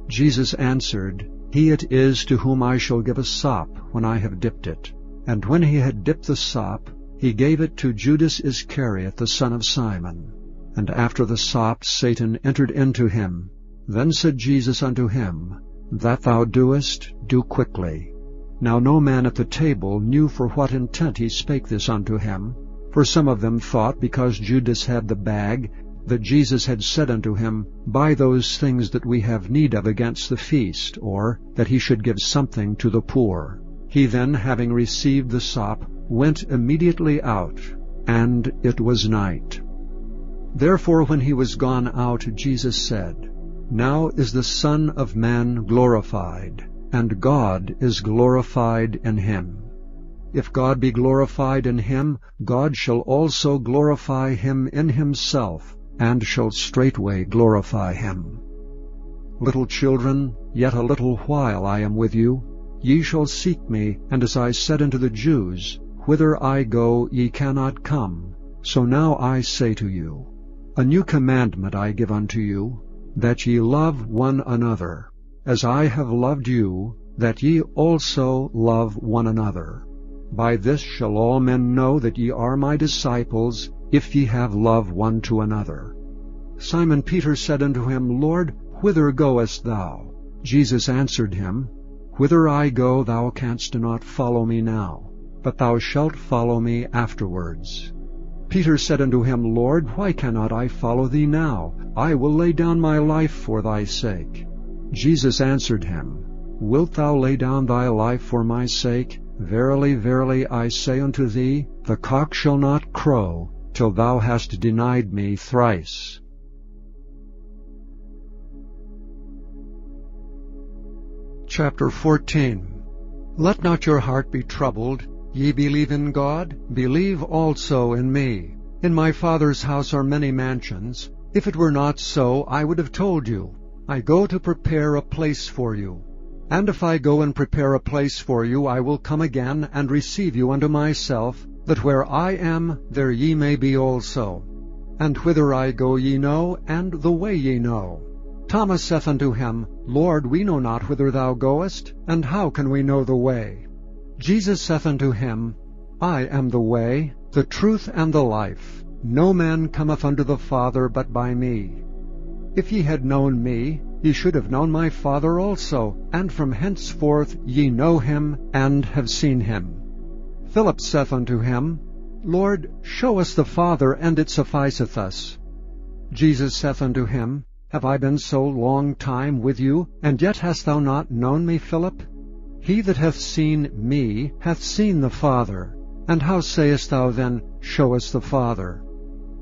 Jesus answered, He it is to whom I shall give a sop when I have dipped it. And when he had dipped the sop, he gave it to Judas Iscariot, the son of Simon. And after the sop Satan entered into him. Then said Jesus unto him, That thou doest, do quickly. Now no man at the table knew for what intent he spake this unto him. For some of them thought, because Judas had the bag, that Jesus had said unto him, Buy those things that we have need of against the feast, or that he should give something to the poor. He then, having received the sop, went immediately out, and it was night. Therefore when he was gone out, Jesus said, Now is the Son of Man glorified, and God is glorified in him. If God be glorified in him, God shall also glorify him in himself, and shall straightway glorify him. Little children, yet a little while I am with you. Ye shall seek me, and as I said unto the Jews, Whither I go ye cannot come. So now I say to you, A new commandment I give unto you, that ye love one another. As I have loved you, that ye also love one another. By this shall all men know that ye are my disciples, if ye have love one to another. Simon Peter said unto him, Lord, whither goest thou? Jesus answered him, Whither I go thou canst not follow me now, but thou shalt follow me afterwards. Peter said unto him, Lord, why cannot I follow thee now? I will lay down my life for thy sake. Jesus answered him, Wilt thou lay down thy life for my sake? Verily, verily, I say unto thee, the cock shall not crow till thou hast denied me thrice. Chapter 14. Let not your heart be troubled. Ye believe in God, believe also in me. In my Father's house are many mansions. If it were not so, I would have told you. I go to prepare a place for you. And if I go and prepare a place for you, I will come again and receive you unto myself, that where I am, there ye may be also. And whither I go ye know, and the way ye know. Thomas saith unto him, Lord, we know not whither thou goest, and how can we know the way? Jesus saith unto him, I am the way, the truth, and the life. No man cometh unto the Father but by me. If ye had known me, ye should have known my Father also, and from henceforth ye know him, and have seen him. Philip saith unto him, Lord, show us the Father, and it sufficeth us. Jesus saith unto him, Have I been so long time with you, and yet hast thou not known me, Philip? He that hath seen me hath seen the Father. And how sayest thou then, Show us the Father?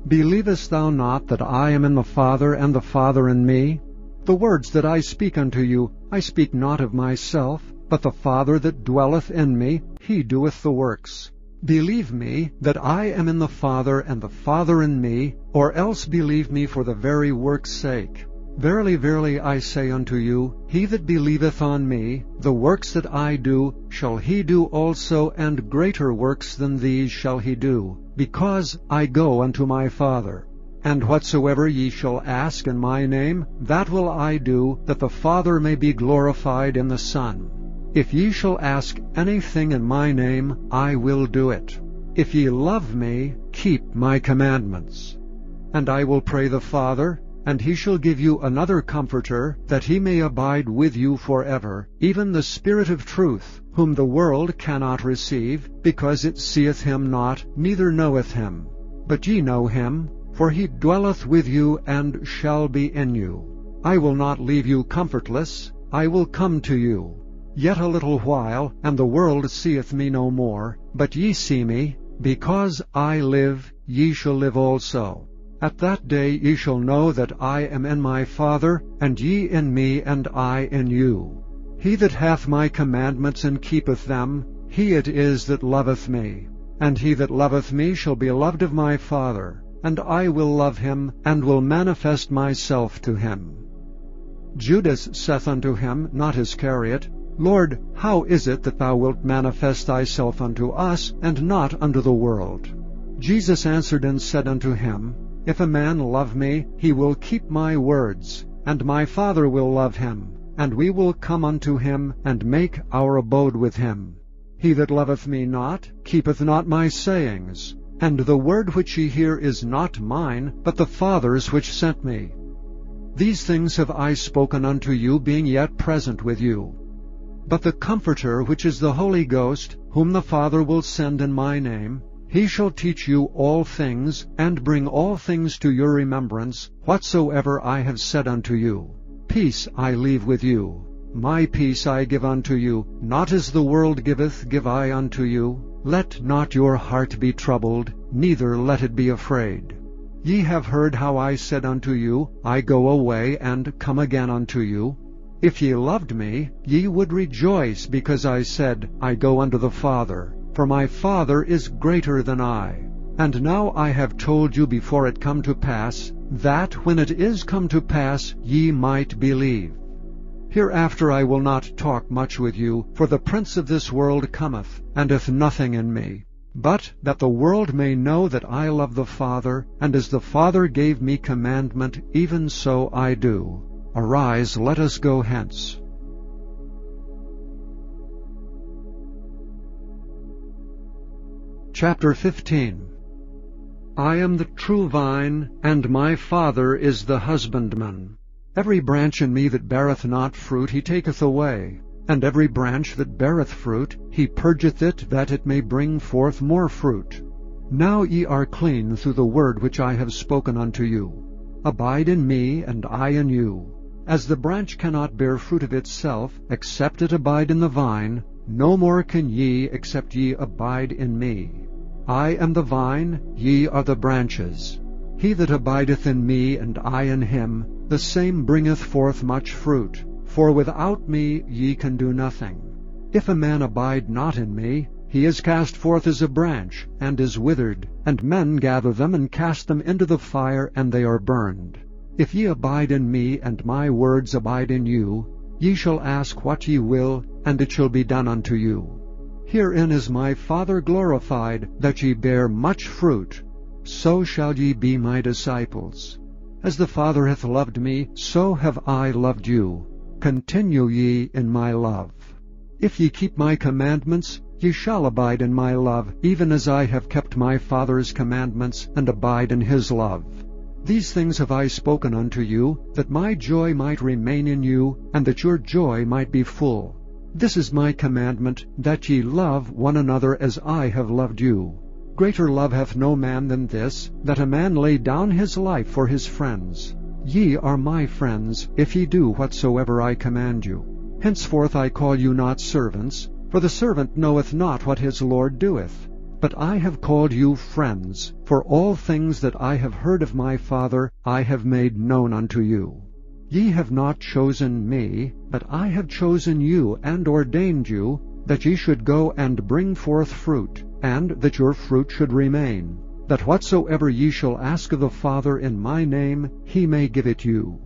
Believest thou not that I am in the Father, and the Father in me? The words that I speak unto you, I speak not of myself, but the Father that dwelleth in me, he doeth the works. Believe me that I am in the Father, and the Father in me, or else believe me for the very work's sake. Verily, verily, I say unto you, he that believeth on me, the works that I do, shall he do also, and greater works than these shall he do, because I go unto my Father. And whatsoever ye shall ask in my name, that will I do, that the Father may be glorified in the Son. If ye shall ask anything in my name, I will do it. If ye love me, keep my commandments. And I will pray the Father, and he shall give you another Comforter, that he may abide with you forever, even the Spirit of truth, whom the world cannot receive, because it seeth him not, neither knoweth him. But ye know him, for he dwelleth with you, and shall be in you. I will not leave you comfortless, I will come to you. Yet a little while, and the world seeth me no more, but ye see me. Because I live, ye shall live also. At that day ye shall know that I am in my Father, and ye in me, and I in you. He that hath my commandments and keepeth them, he it is that loveth me. And he that loveth me shall be loved of my Father, and I will love him, and will manifest myself to him. Judas saith unto him, not Iscariot, Lord, how is it that thou wilt manifest thyself unto us, and not unto the world? Jesus answered and said unto him, If a man love me, he will keep my words, and my Father will love him, and we will come unto him, and make our abode with him. He that loveth me not, keepeth not my sayings, and the word which ye hear is not mine, but the Father's which sent me. These things have I spoken unto you, being yet present with you. But the Comforter, which is the Holy Ghost, whom the Father will send in my name, he shall teach you all things, and bring all things to your remembrance, whatsoever I have said unto you. Peace I leave with you. My peace I give unto you, not as the world giveth, give I unto you. Let not your heart be troubled, neither let it be afraid. Ye have heard how I said unto you, I go away, and come again unto you. If ye loved me, ye would rejoice, because I said, I go unto the Father, for my Father is greater than I. And now I have told you before it come to pass, that when it is come to pass, ye might believe. Hereafter I will not talk much with you, for the prince of this world cometh, and hath nothing in me. But that the world may know that I love the Father, and as the Father gave me commandment, even so I do. Arise, let us go hence. Chapter 15. I am the true vine, and my Father is the husbandman. Every branch in me that beareth not fruit he taketh away, and every branch that beareth fruit he purgeth it, that it may bring forth more fruit. Now ye are clean through the word which I have spoken unto you. Abide in me, and I in you. As the branch cannot bear fruit of itself, except it abide in the vine, no more can ye, except ye abide in me. I am the vine, ye are the branches. He that abideth in me, and I in him, the same bringeth forth much fruit. For without me ye can do nothing. If a man abide not in me, he is cast forth as a branch, and is withered, and men gather them, and cast them into the fire, and they are burned. If ye abide in me, and my words abide in you, ye shall ask what ye will, and it shall be done unto you. Herein is my Father glorified, that ye bear much fruit. So shall ye be my disciples. As the Father hath loved me, so have I loved you. Continue ye in my love. If ye keep my commandments, ye shall abide in my love, even as I have kept my Father's commandments, and abide in his love. These things have I spoken unto you, that my joy might remain in you, and that your joy might be full. This is my commandment, that ye love one another as I have loved you. Greater love hath no man than this, that a man lay down his life for his friends. Ye are my friends, if ye do whatsoever I command you. Henceforth I call you not servants, for the servant knoweth not what his Lord doeth. But I have called you friends, for all things that I have heard of my Father I have made known unto you. Ye have not chosen me, but I have chosen you, and ordained you, that ye should go and bring forth fruit, and that your fruit should remain, that whatsoever ye shall ask of the Father in my name, he may give it you.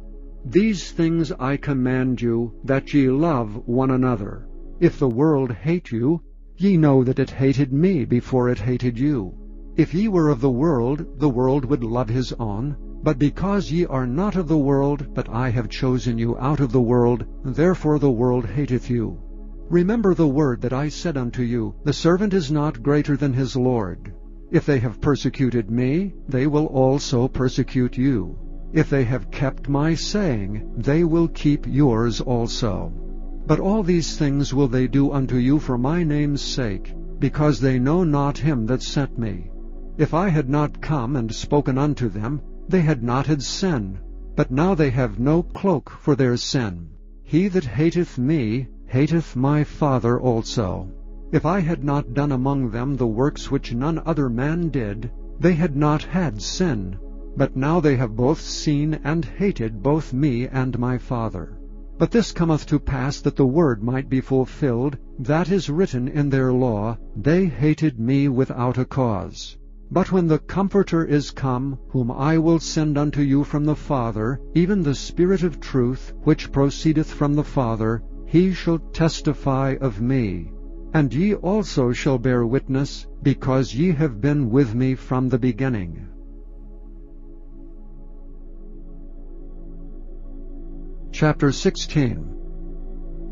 These things I command you, that ye love one another. If the world hate you, ye know that it hated me before it hated you. If ye were of the world would love his own. But because ye are not of the world, but I have chosen you out of the world, therefore the world hateth you. Remember the word that I said unto you, The servant is not greater than his Lord. If they have persecuted me, they will also persecute you. If they have kept my saying, they will keep yours also. But all these things will they do unto you for my name's sake, because they know not him that sent me. If I had not come and spoken unto them, they had not had sin, but now they have no cloak for their sin. He that hateth me hateth my Father also. If I had not done among them the works which none other man did, they had not had sin. But now they have both seen and hated both me and my Father. But this cometh to pass that the word might be fulfilled, that is written in their law, They hated me without a cause. But when the Comforter is come, whom I will send unto you from the Father, even the Spirit of truth, which proceedeth from the Father, he shall testify of me. And ye also shall bear witness, because ye have been with me from the beginning. Chapter 16.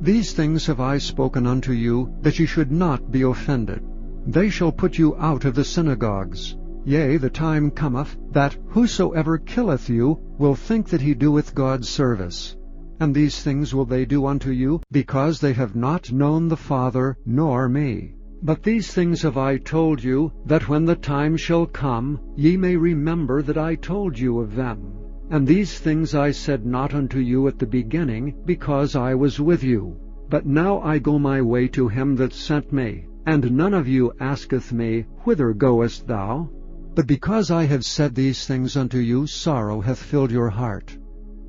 These things have I spoken unto you, that ye should not be offended. They shall put you out of the synagogues. Yea, the time cometh, that whosoever killeth you will think that he doeth God service. And these things will they do unto you, because they have not known the Father, nor me. But these things have I told you, that when the time shall come, ye may remember that I told you of them. And these things I said not unto you at the beginning, because I was with you. But now I go my way to him that sent me. And none of you asketh me, Whither goest thou? But because I have said these things unto you, sorrow hath filled your heart.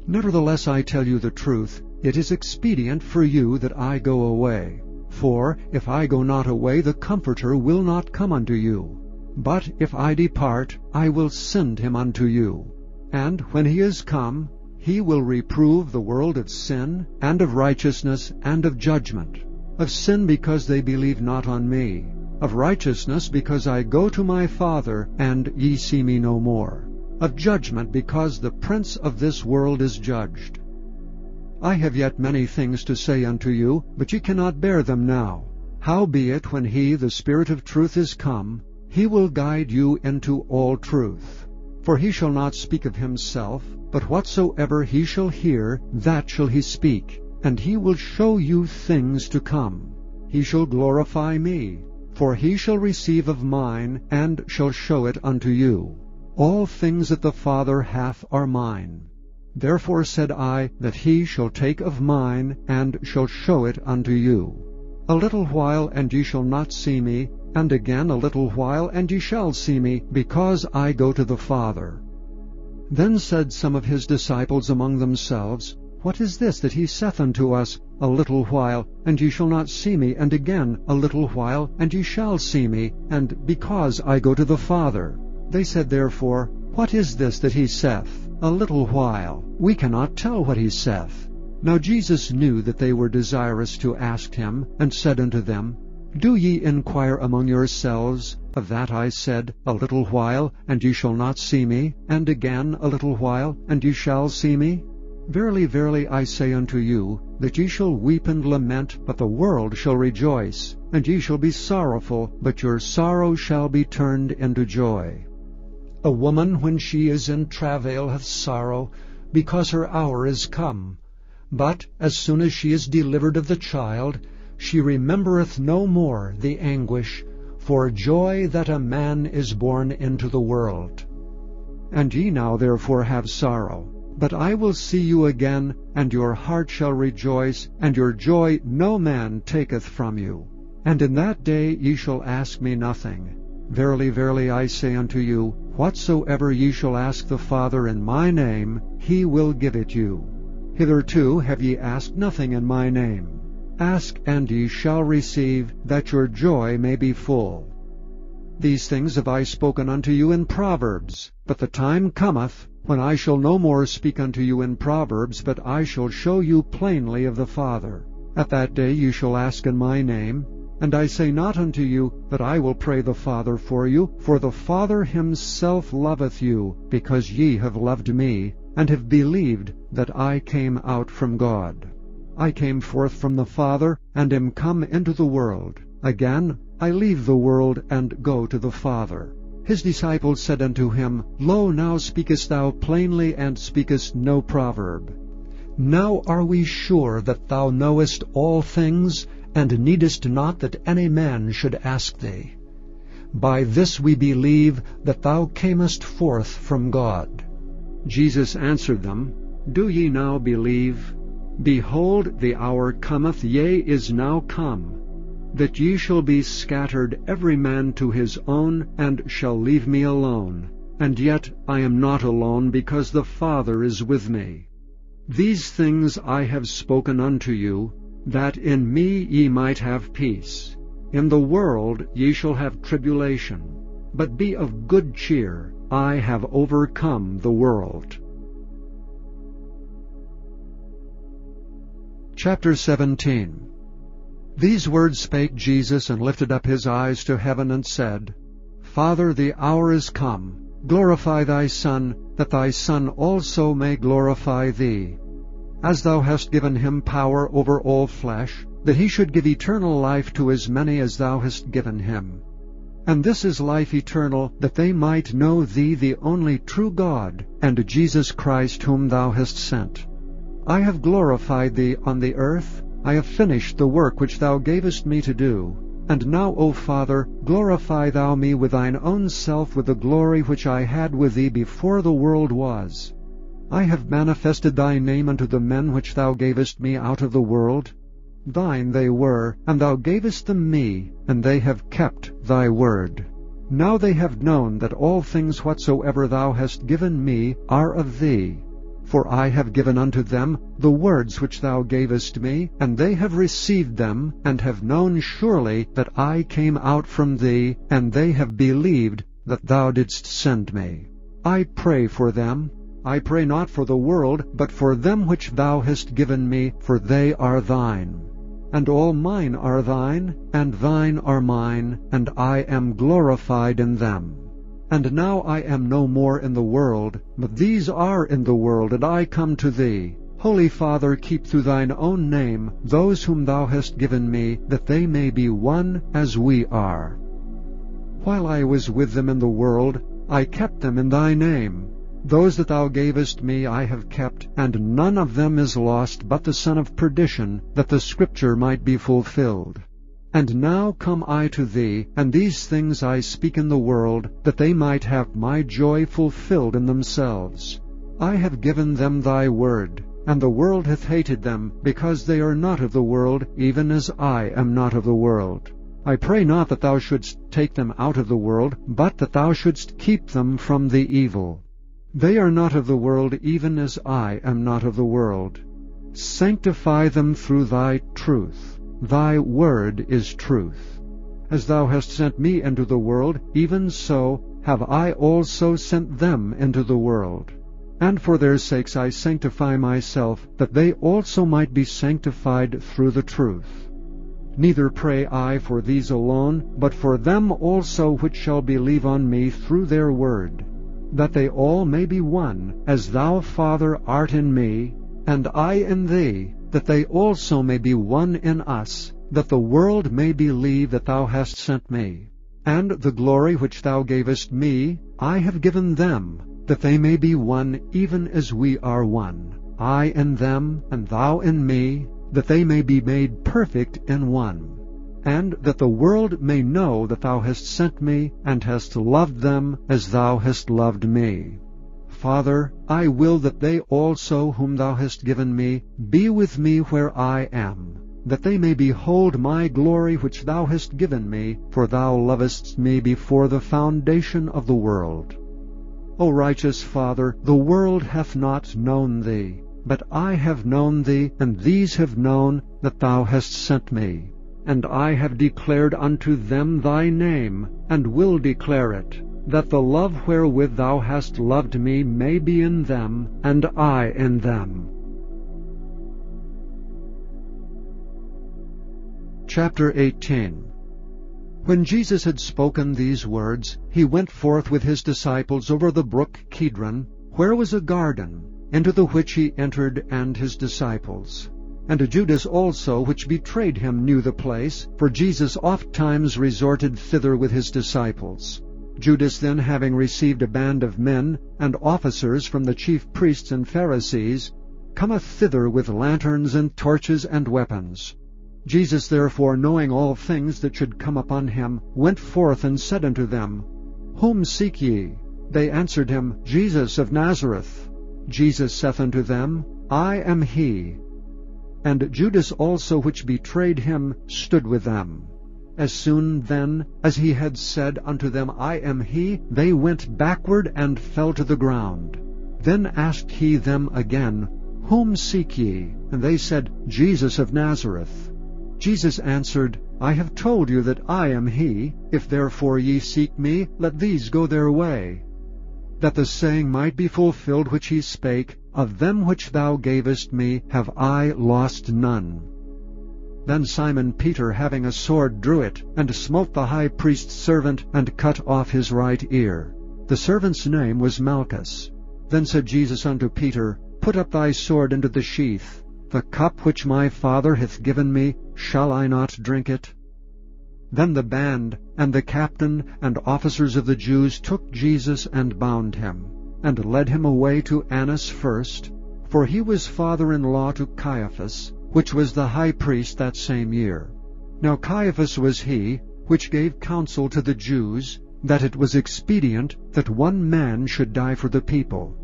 Nevertheless I tell you the truth, it is expedient for you that I go away. For if I go not away, the Comforter will not come unto you. But if I depart, I will send him unto you. And when he is come, he will reprove the world of sin, and of righteousness, and of judgment. Of sin, because they believe not on me. Of righteousness, because I go to my Father, and ye see me no more. Of judgment, because the prince of this world is judged. I have yet many things to say unto you, but ye cannot bear them now. Howbeit, when he, the Spirit of truth, is come, he will guide you into all truth. For he shall not speak of himself, but whatsoever he shall hear, that shall he speak. And he will show you things to come. He shall glorify me, for he shall receive of mine, and shall show it unto you. All things that the Father hath are mine. Therefore said I, that he shall take of mine, and shall show it unto you. A little while, and ye shall not see me, and again a little while, and ye shall see me, because I go to the Father. Then said some of his disciples among themselves, What is this that he saith unto us, A little while, and ye shall not see me, and again a little while, and ye shall see me, and because I go to the Father? They said therefore, What is this that he saith, A little while? We cannot tell what he saith. Now Jesus knew that they were desirous to ask him, and said unto them, Do ye inquire among yourselves, Of that I said, A little while, and ye shall not see me, and again a little while, and ye shall see me? Verily, verily, I say unto you, that ye shall weep and lament, but the world shall rejoice. And ye shall be sorrowful, but your sorrow shall be turned into joy. A woman, when she is in travail, hath sorrow, because her hour is come. But as soon as she is delivered of the child, she remembereth no more the anguish, for joy that a man is born into the world. And ye now therefore have sorrow. But I will see you again, and your heart shall rejoice, and your joy no man taketh from you. And in that day ye shall ask me nothing. Verily, verily, I say unto you, whatsoever ye shall ask the Father in my name, he will give it you. Hitherto have ye asked nothing in my name. Ask, and ye shall receive, that your joy may be full. These things have I spoken unto you in Proverbs, but the time cometh, when I shall no more speak unto you in Proverbs, but I shall show you plainly of the Father. At that day ye shall ask in my name. And I say not unto you that I will pray the Father for you, for the Father himself loveth you, because ye have loved me, and have believed that I came out from God. I came forth from the Father, and am come into the world. Again, I leave the world, and go to the Father. His disciples said unto him, Lo, now speakest thou plainly, and speakest no proverb. Now are we sure that thou knowest all things, and needest not that any man should ask thee. By this we believe that thou camest forth from God. Jesus answered them, Do ye now believe? Behold, the hour cometh, yea, is now come, that ye shall be scattered every man to his own, and shall leave me alone. And yet I am not alone, because the Father is with me. These things I have spoken unto you, that in me ye might have peace. In the world ye shall have tribulation, but be of good cheer, I have overcome the world. Chapter 17. These words spake Jesus, and lifted up his eyes to heaven, and said, Father, the hour is come. Glorify thy Son, that thy Son also may glorify thee, as thou hast given him power over all flesh, that he should give eternal life to as many as thou hast given him. And this is life eternal, that they might know thee the only true God, and Jesus Christ whom thou hast sent. I have glorified thee on the earth. I have finished the work which thou gavest me to do. And now, O Father, glorify thou me with thine own self, with the glory which I had with thee before the world was. I have manifested thy name unto the men which thou gavest me out of the world. Thine they were, and thou gavest them me, and they have kept thy word. Now they have known that all things whatsoever thou hast given me are of thee. For I have given unto them the words which thou gavest me, and they have received them, and have known surely that I came out from thee, and they have believed that thou didst send me. I pray for them. I pray not for the world, but for them which thou hast given me, for they are thine. And all mine are thine, and thine are mine, and I am glorified in them. And now I am no more in the world, but these are in the world, and I come to thee. Holy Father, keep through thine own name those whom thou hast given me, that they may be one as we are. While I was with them in the world, I kept them in thy name. Those that thou gavest me I have kept, and none of them is lost but the son of perdition, that the Scripture might be fulfilled. And now come I to thee, and these things I speak in the world, that they might have my joy fulfilled in themselves. I have given them thy word, and the world hath hated them, because they are not of the world, even as I am not of the world. I pray not that thou shouldst take them out of the world, but that thou shouldst keep them from the evil. They are not of the world, even as I am not of the world. Sanctify them through thy truth. Thy word is truth. As thou hast sent me into the world, even so have I also sent them into the world. And for their sakes I sanctify myself, that they also might be sanctified through the truth. Neither pray I for these alone, but for them also which shall believe on me through their word, that they all may be one, as thou, Father, art in me, and I in thee, that they also may be one in us, that the world may believe that thou hast sent me. And the glory which thou gavest me I have given them, that they may be one even as we are one, I in them, and thou in me, that they may be made perfect in one. And that the world may know that thou hast sent me, and hast loved them as thou hast loved me. Father, I will that they also whom thou hast given me be with me where I am, that they may behold my glory which thou hast given me, for thou lovest me before the foundation of the world. O righteous Father, the world hath not known thee, but I have known thee, and these have known that thou hast sent me. And I have declared unto them thy name, and will declare it, that the love wherewith thou hast loved me may be in them, and I in them. Chapter 18. When Jesus had spoken these words, he went forth with his disciples over the brook Kidron, where was a garden, into the which he entered and his disciples. And Judas also, which betrayed him, knew the place, for Jesus ofttimes resorted thither with his disciples. Judas then, having received a band of men and officers from the chief priests and Pharisees, cometh thither with lanterns and torches and weapons. Jesus therefore, knowing all things that should come upon him, went forth and said unto them, Whom seek ye? They answered him, Jesus of Nazareth. Jesus saith unto them, I am he. And Judas also, which betrayed him, stood with them. As soon then as he had said unto them, I am he, they went backward and fell to the ground. Then asked he them again, Whom seek ye? And they said, Jesus of Nazareth. Jesus answered, I have told you that I am he. If therefore ye seek me, let these go their way. That the saying might be fulfilled which he spake, Of them which thou gavest me have I lost none. Then Simon Peter, having a sword, drew it, and smote the high priest's servant, and cut off his right ear. The servant's name was Malchus. Then said Jesus unto Peter, Put up thy sword into the sheath. The cup which my Father hath given me, shall I not drink it? Then the band, and the captain, and officers of the Jews took Jesus and bound him, and led him away to Annas first, for he was father-in-law to Caiaphas, which was the high priest that same year. Now Caiaphas was he which gave counsel to the Jews, that it was expedient that one man should die for the people.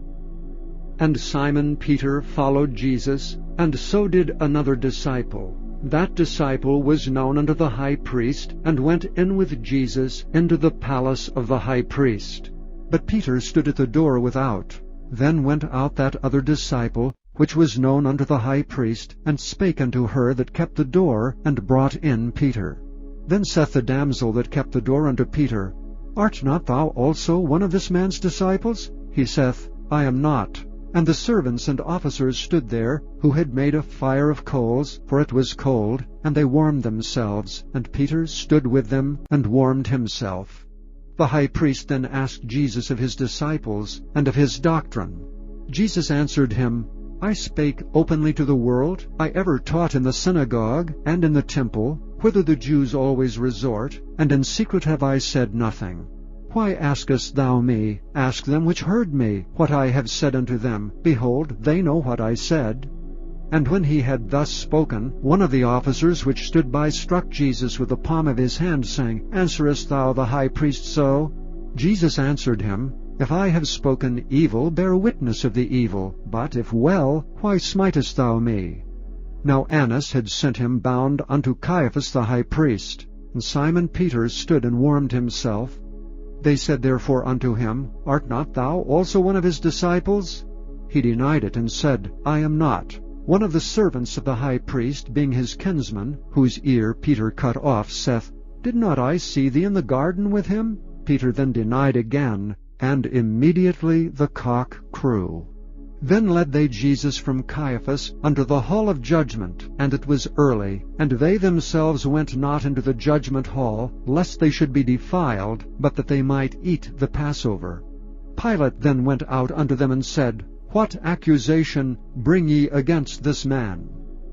And Simon Peter followed Jesus, and so did another disciple. That disciple was known unto the high priest, and went in with Jesus into the palace of the high priest. But Peter stood at the door without. Then went out that other disciple, which was known unto the high priest, and spake unto her that kept the door, and brought in Peter. Then saith the damsel that kept the door unto Peter, Art not thou also one of this man's disciples? He saith, I am not. And the servants and officers stood there, who had made a fire of coals, for it was cold, and they warmed themselves, and Peter stood with them, and warmed himself. The high priest then asked Jesus of his disciples, and of his doctrine. Jesus answered him, I spake openly to the world. I ever taught in the synagogue, and in the temple, whither the Jews always resort, and in secret have I said nothing. Why askest thou me? Ask them which heard me, what I have said unto them. Behold, they know what I said. And when he had thus spoken, one of the officers which stood by struck Jesus with the palm of his hand, saying, Answerest thou the high priest so? Jesus answered him, If I have spoken evil, bear witness of the evil. But if well, why smitest thou me? Now Annas had sent him bound unto Caiaphas the high priest. And Simon Peter stood and warmed himself. They said therefore unto him, Art not thou also one of his disciples? He denied it, and said, I am not. One of the servants of the high priest, being his kinsman, whose ear Peter cut off, saith, Did not I see thee in the garden with him? Peter then denied again, and immediately the cock crew. Then led they Jesus from Caiaphas unto the hall of judgment, and it was early, and they themselves went not into the judgment hall, lest they should be defiled, but that they might eat the Passover. Pilate then went out unto them and said, What accusation bring ye against this man?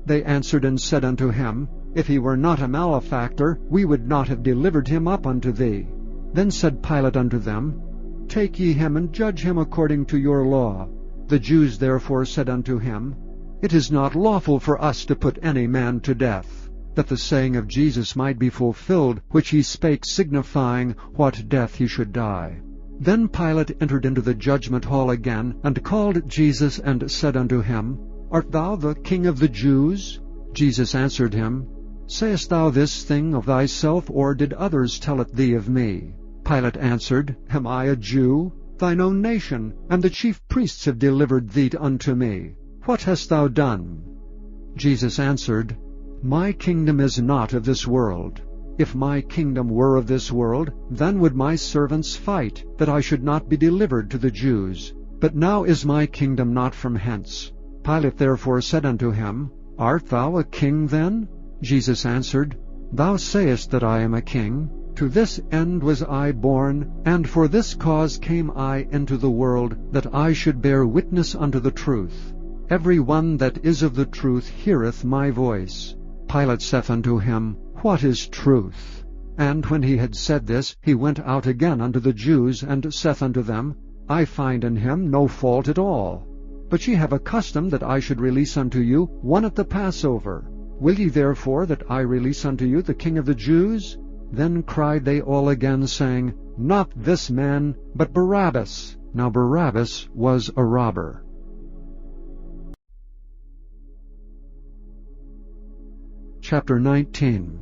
They answered and said unto him, If he were not a malefactor, we would not have delivered him up unto thee. Then said Pilate unto them, Take ye him and judge him according to your law. The Jews therefore said unto him, It is not lawful for us to put any man to death, that the saying of Jesus might be fulfilled, which he spake, signifying what death he should die. Then Pilate entered into the judgment hall again, and called Jesus, and said unto him, Art thou the King of the Jews? Jesus answered him, Sayest thou this thing of thyself, or did others tell it thee of me? Pilate answered, Am I a Jew? Thine own nation, and the chief priests have delivered thee unto me. What hast thou done? Jesus answered, My kingdom is not of this world. If my kingdom were of this world, then would my servants fight, that I should not be delivered to the Jews. But now is my kingdom not from hence. Pilate therefore said unto him, Art thou a king then? Jesus answered, Thou sayest that I am a king. To this end was I born, and for this cause came I into the world, that I should bear witness unto the truth. Every one that is of the truth heareth my voice. Pilate saith unto him, What is truth? And when he had said this, he went out again unto the Jews, and saith unto them, I find in him no fault at all. But ye have a custom that I should release unto you one at the Passover. Will ye therefore that I release unto you the King of the Jews? Then cried they all again, saying, Not this man, but Barabbas. Now Barabbas was a robber. Chapter 19.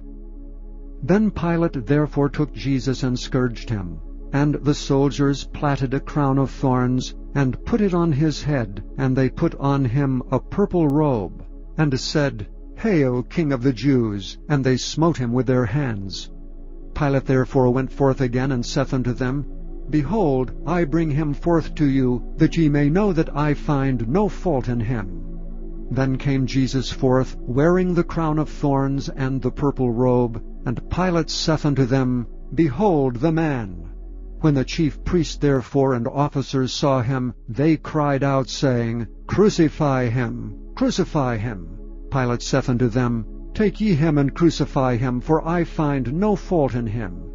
Then Pilate therefore took Jesus and scourged him. And the soldiers platted a crown of thorns, and put it on his head, and they put on him a purple robe, and said, Hail, King of the Jews! And they smote him with their hands. Pilate therefore went forth again, and saith unto them, Behold, I bring him forth to you, that ye may know that I find no fault in him. Then came Jesus forth, wearing the crown of thorns and the purple robe, and Pilate saith unto them, Behold the man! When the chief priests therefore and officers saw him, they cried out, saying, Crucify him! Crucify him! Pilate saith unto them, Take ye him and crucify him, for I find no fault in him.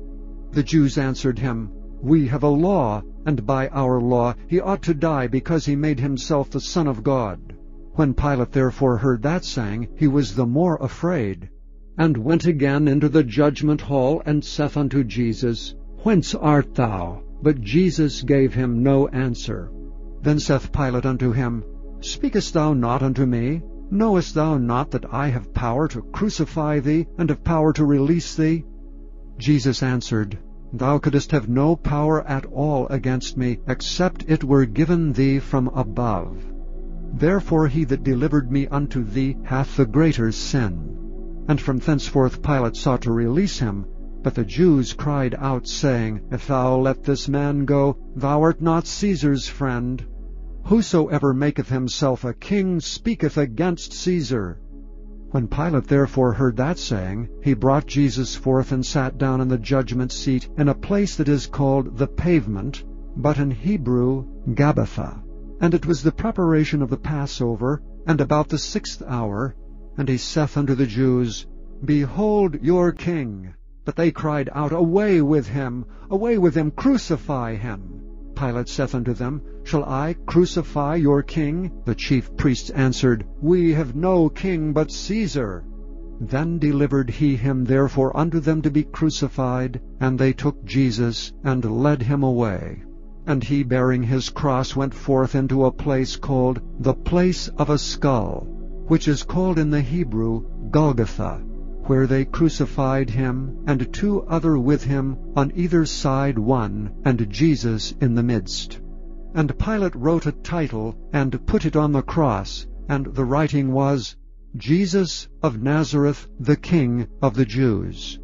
The Jews answered him, We have a law, and by our law he ought to die, because he made himself the Son of God. When Pilate therefore heard that saying, he was the more afraid, and went again into the judgment hall, and saith unto Jesus, Whence art thou? But Jesus gave him no answer. Then saith Pilate unto him, Speakest thou not unto me? Knowest thou not that I have power to crucify thee, and have power to release thee? Jesus answered, Thou couldst have no power at all against me, except it were given thee from above. Therefore he that delivered me unto thee hath the greater sin. And from thenceforth Pilate sought to release him. But the Jews cried out, saying, If thou let this man go, thou art not Caesar's friend. Whosoever maketh himself a king speaketh against Caesar. When Pilate therefore heard that saying, he brought Jesus forth, and sat down in the judgment seat, in a place that is called the Pavement, but in Hebrew Gabbatha. And it was the preparation of the Passover, and about the 6th hour. And he saith unto the Jews, Behold your king! But they cried out, Away with him! Away with him! Crucify him! Pilate saith unto them, Shall I crucify your king? The chief priests answered, We have no king but Caesar. Then delivered he him therefore unto them to be crucified. And they took Jesus, and led him away. And he, bearing his cross, went forth into a place called the Place of a Skull, which is called in the Hebrew Golgotha, where they crucified him, and 2 other with him, on either side one, and Jesus in the midst. And Pilate wrote a title, and put it on the cross, and the writing was, Jesus of Nazareth, the King of the Jews.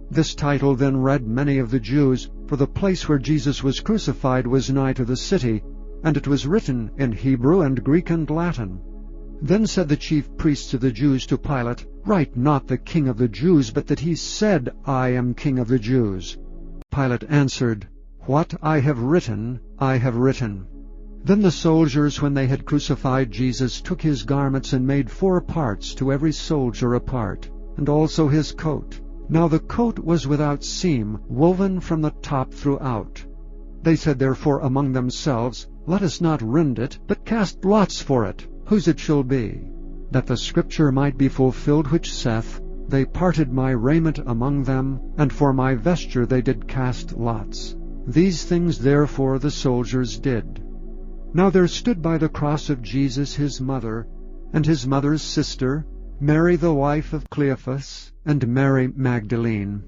This title then read many of the Jews, for the place where Jesus was crucified was nigh to the city, and it was written in Hebrew and Greek and Latin. Then said the chief priests to the Jews to Pilate, Write not the King of the Jews, but that he said, I am King of the Jews. Pilate answered, What I have written, I have written. Then the soldiers, when they had crucified Jesus, took his garments, and made 4 parts, to every soldier a part, and also his coat. Now the coat was without seam, woven from the top throughout. They said therefore among themselves, Let us not rend it, but cast lots for it, whose it shall be, that the scripture might be fulfilled which saith, They parted my raiment among them, and for my vesture they did cast lots. These things therefore the soldiers did. Now there stood by the cross of Jesus his mother, and his mother's sister, Mary the wife of Cleophas, and Mary Magdalene.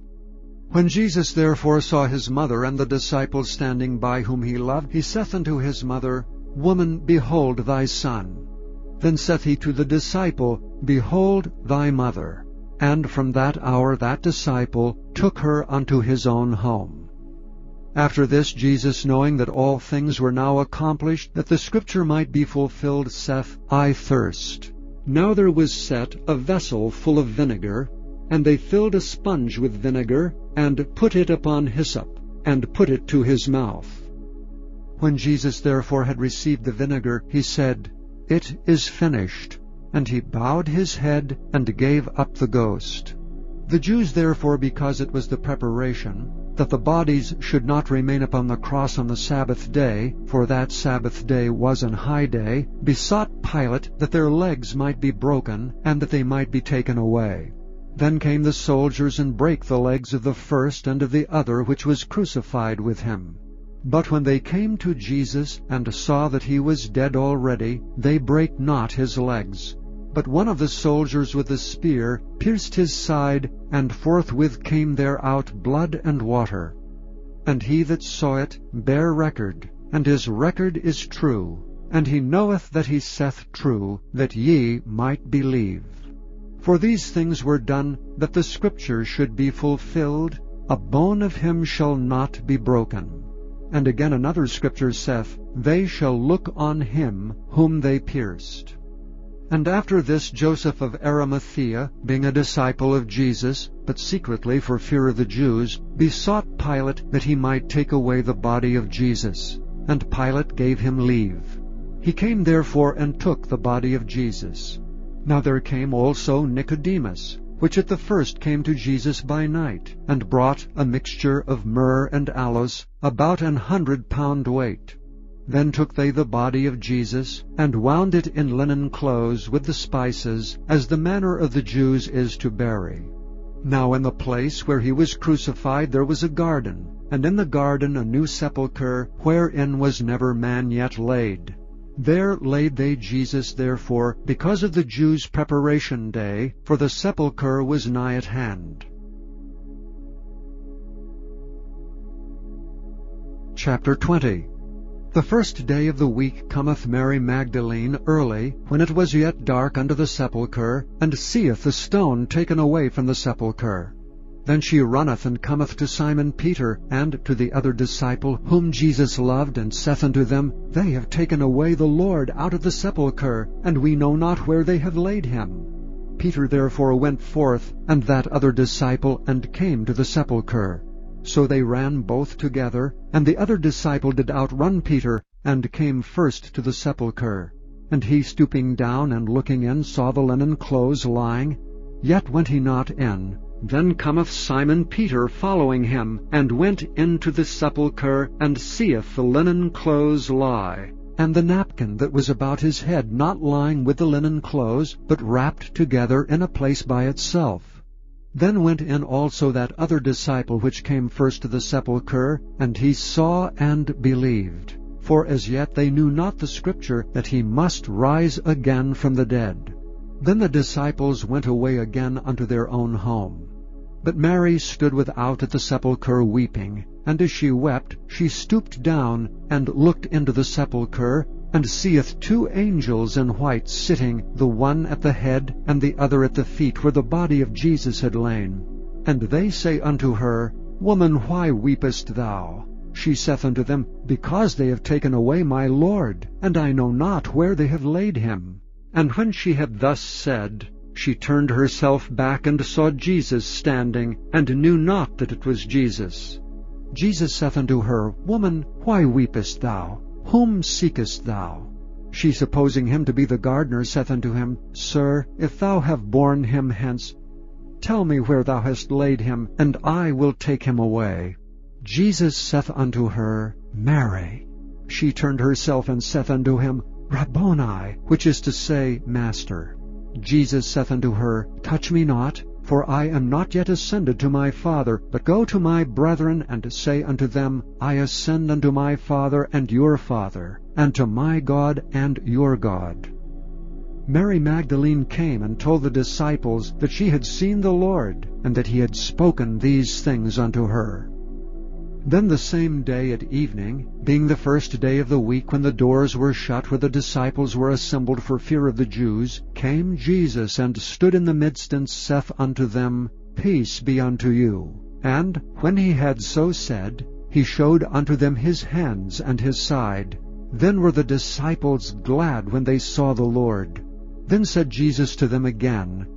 When Jesus therefore saw his mother and the disciples standing by whom he loved, he saith unto his mother, Woman, behold thy son. Then saith he to the disciple, Behold thy mother. And from that hour that disciple took her unto his own home. After this Jesus, knowing that all things were now accomplished, that the scripture might be fulfilled, saith, I thirst. Now there was set a vessel full of vinegar, And they filled a sponge with vinegar, and put it upon hyssop, and put it to his mouth. When Jesus therefore had received the vinegar, he said, "It is finished." And he bowed his head, and gave up the ghost. The Jews therefore, because it was the preparation, that the bodies should not remain upon the cross on the Sabbath day, for that Sabbath day was an high day, besought Pilate that their legs might be broken, and that they might be taken away. Then came the soldiers, and brake the legs of the first and of the other which was crucified with him. But when they came to Jesus, and saw that he was dead already, they brake not his legs. But one of the soldiers with a spear pierced his side, and forthwith came there out blood and water. And he that saw it bare record, and his record is true, and he knoweth that he saith true, that ye might believe. For these things were done, that the Scripture should be fulfilled, a bone of him shall not be broken. And again another Scripture saith, They shall look on him whom they pierced. And after this Joseph of Arimathea, being a disciple of Jesus, but secretly for fear of the Jews, besought Pilate that he might take away the body of Jesus. And Pilate gave him leave. He came therefore and took the body of Jesus. Now there came also Nicodemus, which at the first came to Jesus by night, and brought a mixture of myrrh and aloes, about 100 pound weight. Then took they the body of Jesus, and wound it in linen clothes with the spices, as the manner of the Jews is to bury. Now in the place where he was crucified there was a garden, and in the garden a new sepulchre, wherein was never man yet laid. There laid they Jesus therefore, because of the Jews' preparation day, for the sepulchre was nigh at hand. Chapter 20. The first day of the week cometh Mary Magdalene early, when it was yet dark, unto the sepulchre, and seeth the stone taken away from the sepulchre. Then she runneth and cometh to Simon Peter, and to the other disciple, whom Jesus loved, and saith unto them, They have taken away the Lord out of the sepulchre, and we know not where they have laid him. Peter therefore went forth, and that other disciple, and came to the sepulchre. So they ran both together, and the other disciple did outrun Peter, and came first to the sepulchre. And he, stooping down and looking in, saw the linen clothes lying, yet went he not in. Then cometh Simon Peter following him, and went into the sepulchre, and seeth the linen clothes lie, and the napkin that was about his head not lying with the linen clothes, but wrapped together in a place by itself. Then went in also that other disciple which came first to the sepulchre, and he saw and believed. For as yet they knew not the Scripture, that he must rise again from the dead. Then the disciples went away again unto their own home. But Mary stood without at the sepulchre weeping, and as she wept, she stooped down, and looked into the sepulchre, and seeth 2 angels in white sitting, the one at the head, and the other at the feet, where the body of Jesus had lain. And they say unto her, Woman, why weepest thou? She saith unto them, Because they have taken away my Lord, and I know not where they have laid him. And when she had thus said, she turned herself back, and saw Jesus standing, and knew not that it was Jesus. Jesus saith unto her, Woman, why weepest thou? Whom seekest thou? She, supposing him to be the gardener, saith unto him, Sir, if thou have borne him hence, tell me where thou hast laid him, and I will take him away. Jesus saith unto her, Mary. She turned herself, and saith unto him, Rabboni, which is to say, Master. Jesus saith unto her, Touch me not, for I am not yet ascended to my Father, but go to my brethren, and say unto them, I ascend unto my Father and your Father, and to my God and your God. Mary Magdalene came and told the disciples that she had seen the Lord, and that he had spoken these things unto her. Then the same day at evening, being the first day of the week, when the doors were shut where the disciples were assembled for fear of the Jews, came Jesus, and stood in the midst, and saith unto them, Peace be unto you. And when he had so said, he showed unto them his hands and his side. Then were the disciples glad when they saw the Lord. Then said Jesus to them again,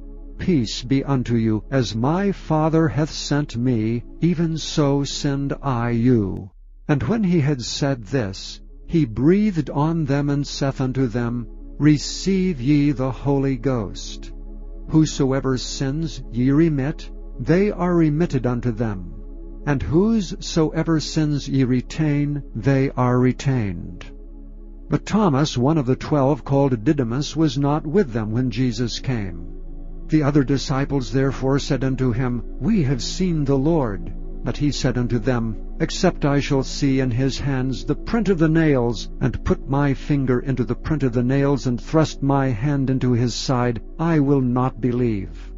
Peace be unto you. As my Father hath sent me, even so send I you. And when he had said this, he breathed on them, and saith unto them, Receive ye the Holy Ghost. Whosoever sins ye remit, they are remitted unto them. And whosoever sins ye retain, they are retained. But Thomas, one of the 12, called Didymus, was not with them when Jesus came. The other disciples therefore said unto him, We have seen the Lord. But he said unto them, Except I shall see in his hands the print of the nails, and put my finger into the print of the nails, and thrust my hand into his side, I will not believe.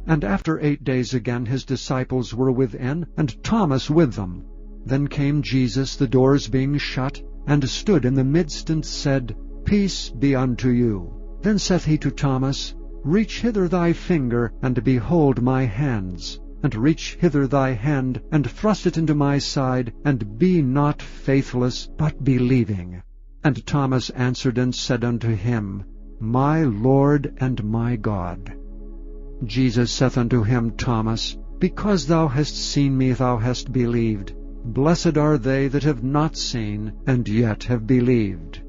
And after 8 days again his disciples were within, and Thomas with them. Then came Jesus, the doors being shut, and stood in the midst, and said, Peace be unto you. Then saith he to Thomas, Reach hither thy finger, and behold my hands. And reach hither thy hand, and thrust it into my side, and be not faithless, but believing. And Thomas answered and said unto him, My Lord and my God. Jesus saith unto him, Thomas, Because thou hast seen me, thou hast believed. Blessed are they that have not seen, and yet have believed.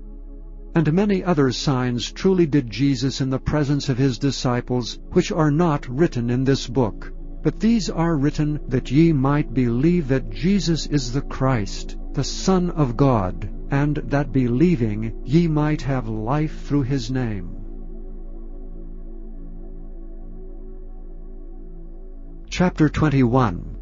And many other signs truly did Jesus in the presence of his disciples, which are not written in this book. But these are written that ye might believe that Jesus is the Christ, the Son of God, and that believing ye might have life through his name. Chapter 21.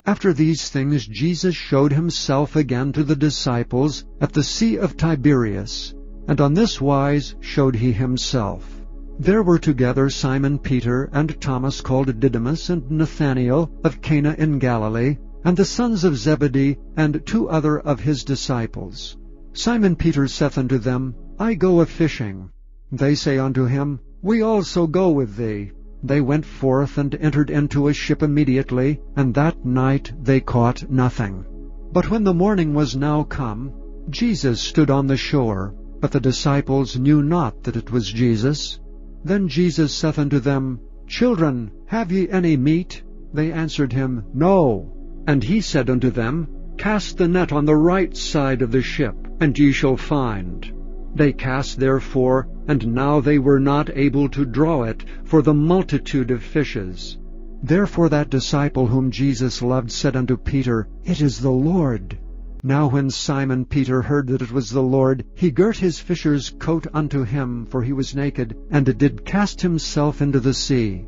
After these things Jesus showed himself again to the disciples at the Sea of Tiberias, and on this wise showed he himself. There were together Simon Peter, and Thomas called Didymus, and Nathanael of Cana in Galilee, and the sons of Zebedee, and 2 other of his disciples. Simon Peter saith unto them, I go a-fishing. They say unto him, We also go with thee. They went forth, and entered into a ship immediately, and that night they caught nothing. But when the morning was now come, Jesus stood on the shore, but the disciples knew not that it was Jesus. Then Jesus saith unto them, Children, have ye any meat? They answered him, No. And he said unto them, Cast the net on the right side of the ship, and ye shall find. They cast therefore, and now they were not able to draw it, for the multitude of fishes. Therefore that disciple whom Jesus loved said unto Peter, It is the Lord. Now when Simon Peter heard that it was the Lord, he girt his fisher's coat unto him, for he was naked, and did cast himself into the sea.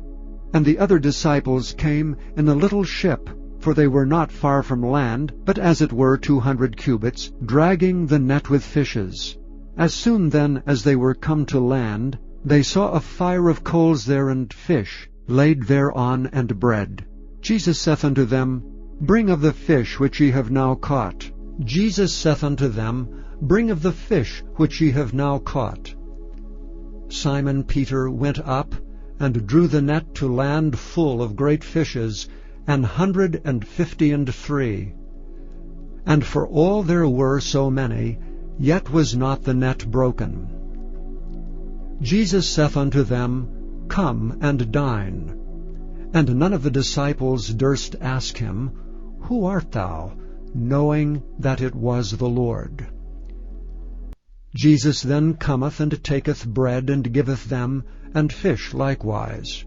And the other disciples came in a little ship, for they were not far from land, but as it were 200 cubits, dragging the net with fishes. As soon then as they were come to land, they saw a fire of coals there, and fish laid thereon, and bread. Jesus saith unto them, Bring of the fish which ye have now caught. Jesus saith unto them, Bring of the fish which ye have now caught. Simon Peter went up, and drew the net to land full of great fishes, 153. And for all there were so many, yet was not the net broken. Jesus saith unto them, Come and dine. And none of the disciples durst ask him, Who art thou? Knowing that it was the Lord. Jesus then cometh, and taketh bread, and giveth them, and fish likewise.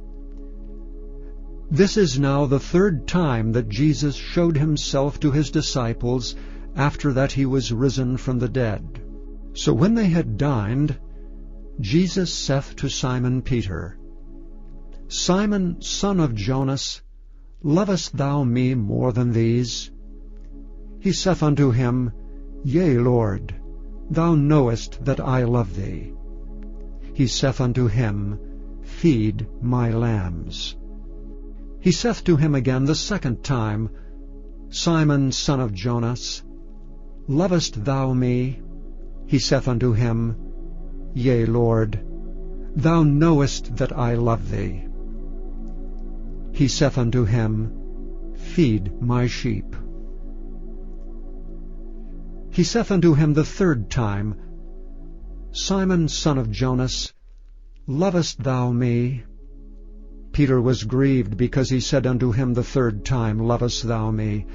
This is now the 3rd time that Jesus showed himself to his disciples, after that he was risen from the dead. So when they had dined, Jesus saith to Simon Peter, Simon, son of Jonas, lovest thou me more than these? He saith unto him, Yea, Lord, thou knowest that I love thee. He saith unto him, Feed my lambs. He saith to him again the 2nd time, Simon, son of Jonas, lovest thou me? He saith unto him, Yea, Lord, thou knowest that I love thee. He saith unto him, Feed my sheep. He saith unto him the 3rd time, Simon, son of Jonas, lovest thou me? Peter was grieved, because he said unto him the third time, Lovest thou me?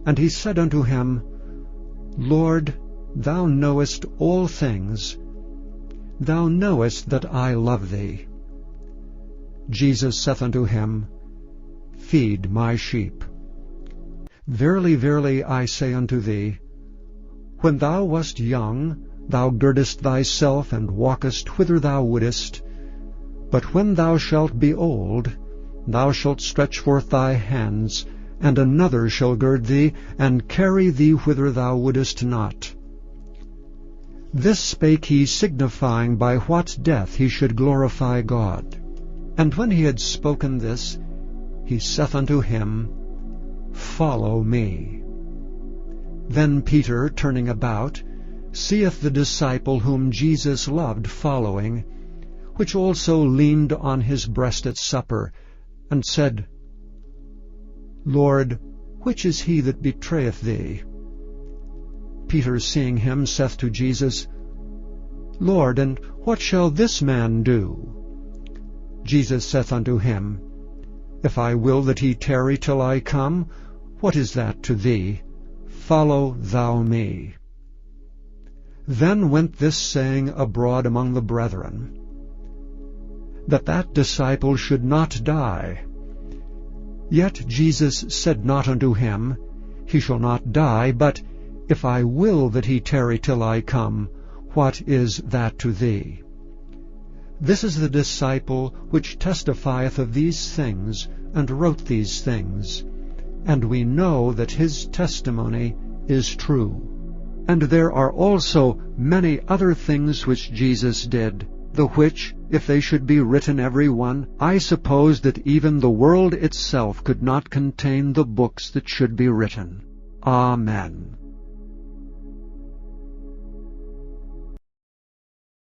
And he said unto him, Lord, thou knowest all things. Thou knowest that I love thee. Jesus saith unto him, Feed my sheep. Verily, verily, I say unto thee, when thou wast young, thou girdest thyself, and walkest whither thou wouldest. But when thou shalt be old, thou shalt stretch forth thy hands, and another shall gird thee, and carry thee whither thou wouldest not. This spake he, signifying by what death he should glorify God. And when he had spoken this, he saith unto him, Follow me. Then Peter, turning about, seeth the disciple whom Jesus loved following, which also leaned on his breast at supper, and said, Lord, which is he that betrayeth thee? Peter, seeing him, saith to Jesus, Lord, and what shall this man do? Jesus saith unto him, If I will that he tarry till I come, what is that to thee? Follow thou me. Then went this saying abroad among the brethren, that disciple should not die. Yet Jesus said not unto him, He shall not die, but, If I will that he tarry till I come, what is that to thee? This is the disciple which testifieth of these things, and wrote these things. And we know that his testimony is true. And there are also many other things which Jesus did, the which, if they should be written every one, I suppose that even the world itself could not contain the books that should be written. Amen.